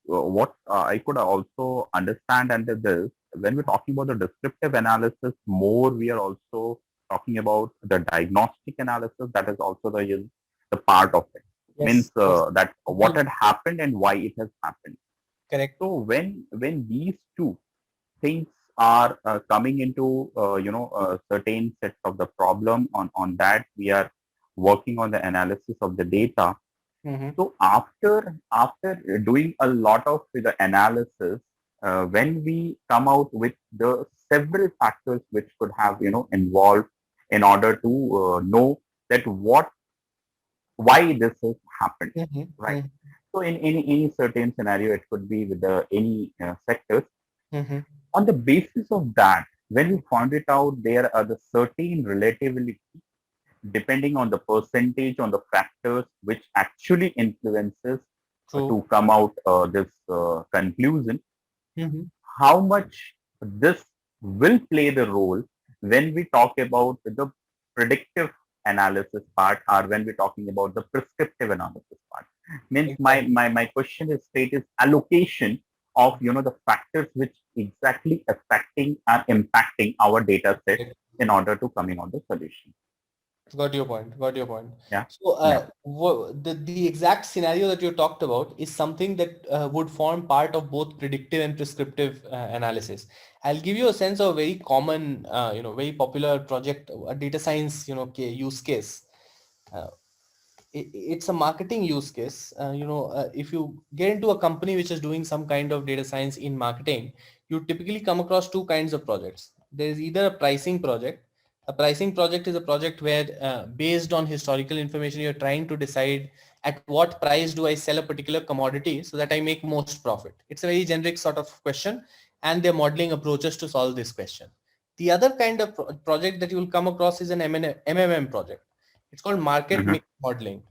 what I could also understand under this, when we're talking about the descriptive analysis, more we are also talking about the diagnostic analysis. That is also the part of it. Yes, Means yes. that what had happened and why it has happened. Correct. So when these two things are coming into certain sets of the problem, on that we are working on the analysis of the data. Mm-hmm. So after doing a lot of the analysis, when we come out with the several factors which could have involved in order to know that why this has happened, Mm-hmm. right? So in any certain scenario, it could be with any sectors. Mm-hmm. On the basis of that, when we found it out, there are the certain relativity depending on the percentage on the factors which actually influences to come out this conclusion. Mm-hmm. How much this will play the role when we talk about the predictive analysis part, or when we're talking about the prescriptive analysis part. Means my question is straight is allocation of the factors which exactly affecting and impacting our data set in order to coming on the solution. Got your point. Yeah. So the exact scenario that you talked about is something that would form part of both predictive and prescriptive analysis. I'll give you a sense of a very common, very popular project, a data science, use case. It's a marketing use case. If you get into a company which is doing some kind of data science in marketing, you typically come across 2 kinds of projects. There is either a pricing project. A pricing project is a project where based on historical information, you're trying to decide at what price do I sell a particular commodity so that I make most profit. It's a very generic sort of question, and they're modeling approaches to solve this question. The other kind of project that you will come across is an MMM project. It's called market mix modeling.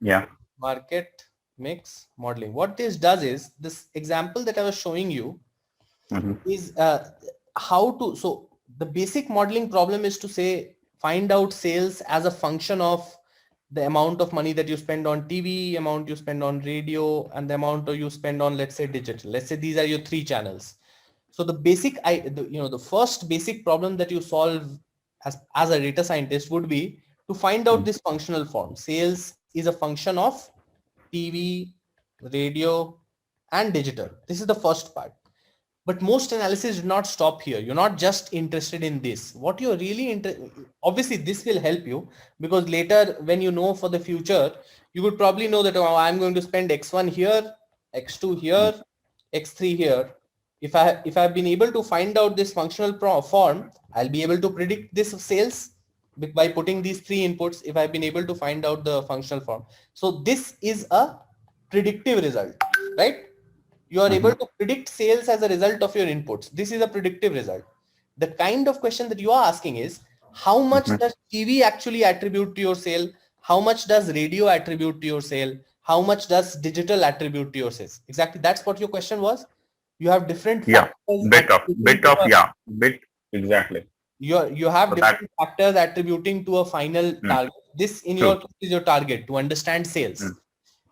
Yeah. Market mix modeling. What this does is, this example that I was showing you Mhm. is how to, so the basic modeling problem is to say, find out sales as a function of the amount of money that you spend on TV, amount you spend on radio, and the amount you spend on, let's say, digital. Let's say these are your 3 channels. So the basic, the first basic problem that you solve as a data scientist would be to find out this functional form. Sales is a function of TV, radio, and digital. This is the first part. But most analysis did not stop here. You're not just interested in this. What you're really interested, obviously this will help you, because later when you know for the future, you would probably know that, oh, I'm going to spend X1 here, X2 here, X3 here. If I've been able to find out this functional form, I'll be able to predict this sales by putting these 3 inputs, if I've been able to find out the functional form. So this is a predictive result, right? You are able to predict sales as a result of your inputs. This is a predictive result. The kind of question that you are asking is, how much does TV actually attribute to your sale? How much does radio attribute to your sale? How much does digital attribute to your sales? Exactly. That's what your question was. You have different factors. Exactly. You have So different factors attributing to a final target. This in your case is your target to understand sales.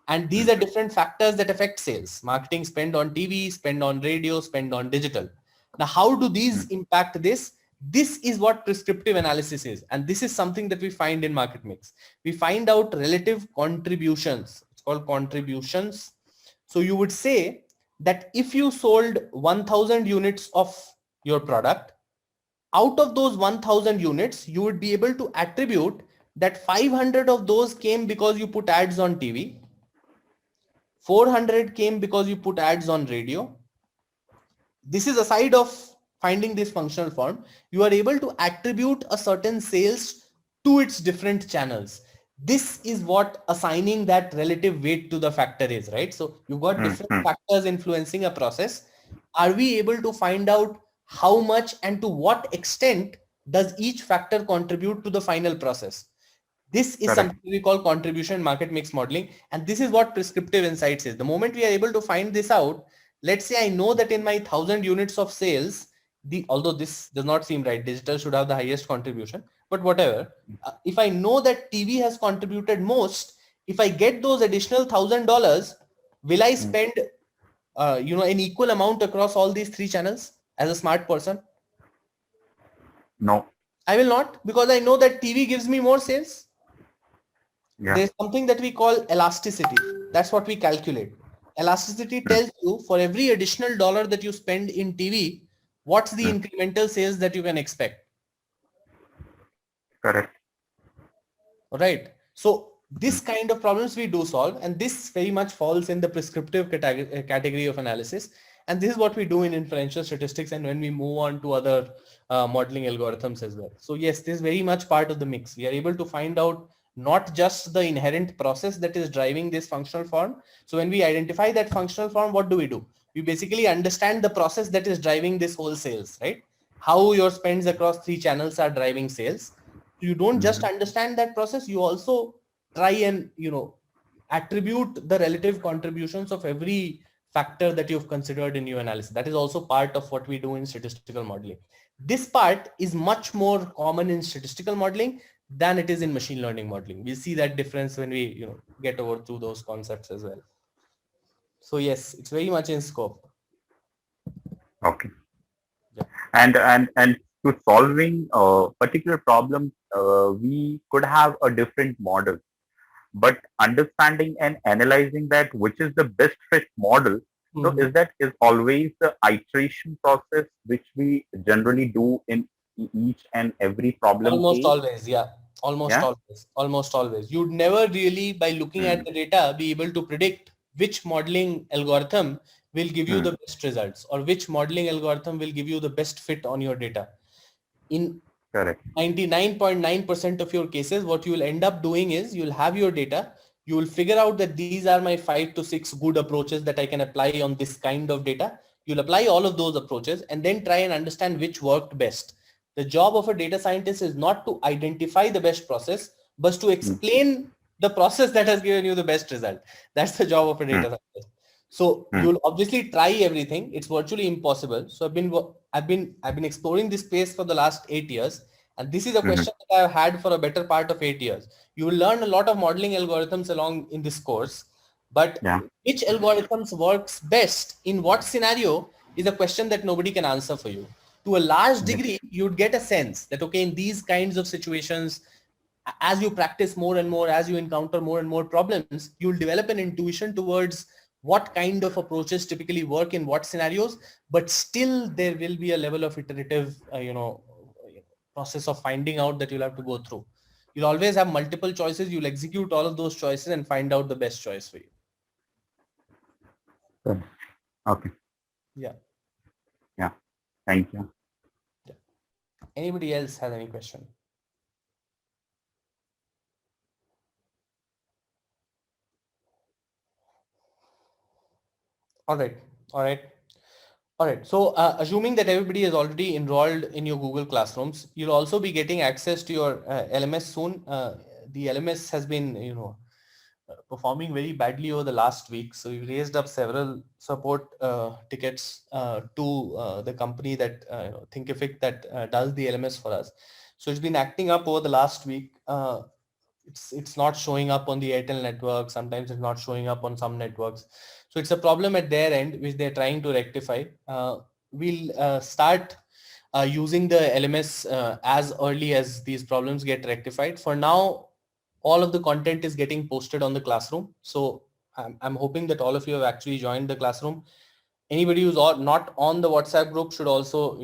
And these are different factors that affect sales. Marketing spend on TV, spend on radio, spend on digital. Now, how do these impact this? This is what prescriptive analysis is. And this is something that we find in market mix. We find out relative contributions. It's called contributions. So you would say that if you sold 1,000 units of your product, out of those 1,000 units, you would be able to attribute that 500 of those came because you put ads on TV. 400 came because you put ads on radio. This is aside of finding this functional form. You are able to attribute a certain sales to its different channels. This is what assigning that relative weight to the factor is, right? So you've got different factors influencing a process. Are we able to find out how much and to what extent does each factor contribute to the final process? This is something we call contribution market mix modeling. And this is what prescriptive insights is. The moment we are able to find this out, let's say I know that in my 1,000 units of sales, although this does not seem right, digital should have the highest contribution, but whatever. If I know that TV has contributed most, if I get those additional $1,000, will I spend an equal amount across all these 3 channels as a smart person? No. I will not, because I know that TV gives me more sales. Yeah. There's something that we call elasticity. That's what we calculate. Elasticity tells you for every additional dollar that you spend in TV, what's the incremental sales that you can expect. Correct. All right. So this kind of problems we do solve, and this very much falls in the prescriptive category of analysis. And this is what we do in inferential statistics, and when we move on to other modeling algorithms as well. So yes, this is very much part of the mix. We are able to find out not just the inherent process that is driving this functional form. So when we identify that functional form, what do? We basically understand the process that is driving this whole sales, right? How your spends across 3 channels are driving sales. You don't just understand that process, you also try and, attribute the relative contributions of every factor that you've considered in your analysis. That is also part of what we do in statistical modeling. This part is much more common in statistical modeling than it is in machine learning modeling. We'll see that difference when we get over through those concepts as well. So yes, it's very much in scope. Okay. Yeah. And to solving a particular problem, we could have a different model, but understanding and analyzing that which is the best fit model. So is always the iteration process which we generally do in each and every problem? Almost always, yeah. Almost always. You'd never really, by looking at the data, be able to predict which modeling algorithm will give you the best results, or which modeling algorithm will give you the best fit on your data. In 99.9% of your cases, what you will end up doing is you'll have your data, you will figure out that these are my 5 to 6 good approaches that I can apply on this kind of data. You'll apply all of those approaches and then try and understand which worked best. The job of a data scientist is not to identify the best process, but to explain the process that has given you the best result. That's the job of a data scientist. So you'll obviously try everything. It's virtually impossible. So I've been exploring this space for the last 8 years. And this is a question that I've had for a better part of 8 years. You will learn a lot of modeling algorithms along in this course, but which algorithms works best in what scenario is a question that nobody can answer for you. To a large degree, you'd get a sense that, okay, in these kinds of situations, as you practice more and more, as you encounter more and more problems, you'll develop an intuition towards what kind of approaches typically work in what scenarios, but still there will be a level of iterative, process of finding out that you'll have to go through. You'll always have multiple choices. You'll execute all of those choices and find out the best choice for you. Okay. Yeah. Yeah. Thank you. Yeah. Anybody else has any question? All right. So assuming that everybody is already enrolled in your Google Classrooms, you'll also be getting access to your LMS soon. The LMS has been, performing very badly over the last week. So we raised up several support tickets to the company that Thinkific that does the LMS for us. So it's been acting up over the last week. It's not showing up on the Airtel network. Sometimes it's not showing up on some networks. So it's a problem at their end, which they're trying to rectify. We'll start using the LMS as early as these problems get rectified. For now, all of the content is getting posted on the Classroom. So I'm hoping that all of you have actually joined the Classroom. Anybody who's not on the WhatsApp group should also,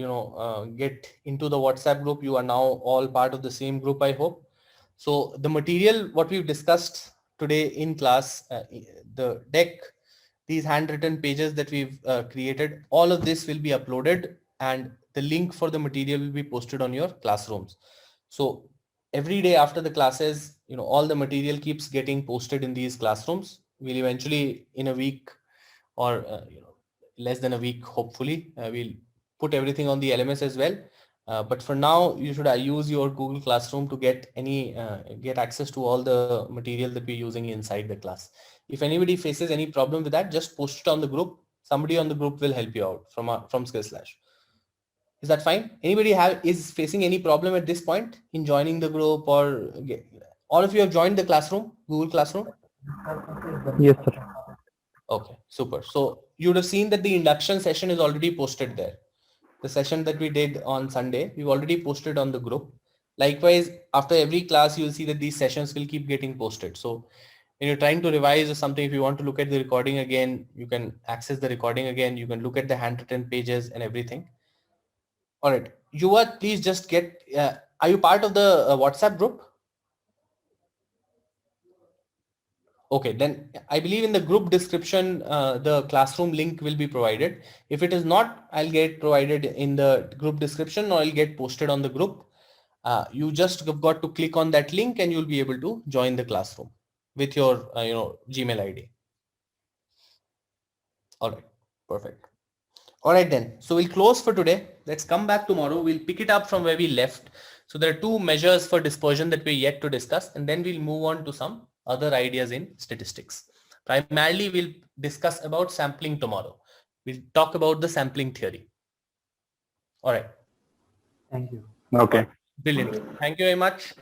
get into the WhatsApp group. You are now all part of the same group, I hope. So the material, what we've discussed today in class, the deck, these handwritten pages that we've created, all of this will be uploaded and the link for the material will be posted on your classrooms. So every day after the classes, all the material keeps getting posted in these classrooms. We'll eventually in a week or, less than a week, hopefully, we'll put everything on the LMS as well. But for now, you should use your Google Classroom to get access to all the material that we're using inside the class. If anybody faces any problem with that, just post it on the group. Somebody on the group will help you out from Skillslash. Is that fine? Anybody is facing any problem at this point in joining the group, or all of you have joined the classroom, Google Classroom? Yes, sir. Okay, super. So you would have seen that the induction session is already posted there. The session that we did on Sunday, we've already posted on the group. Likewise, after every class, you'll see that these sessions will keep getting posted. So when you're trying to revise or something, if you want to look at the recording again, you can access the recording again. You can look at the handwritten pages and everything. All right. Yuva, please just are you part of the WhatsApp group? Okay, then I believe in the group description, the classroom link will be provided. If it is not, I'll get provided in the group description or I'll get posted on the group. You just got to click on that link and you'll be able to join the classroom with your Gmail ID. All right, perfect. All right then, so we'll close for today. Let's come back tomorrow. We'll pick it up from where we left. So there are two measures for dispersion that we're yet to discuss, and then we'll move on to some other ideas in statistics. Primarily, we'll discuss about sampling tomorrow. We'll talk about the sampling theory. All right. Thank you. Okay. Brilliant. Thank you very much.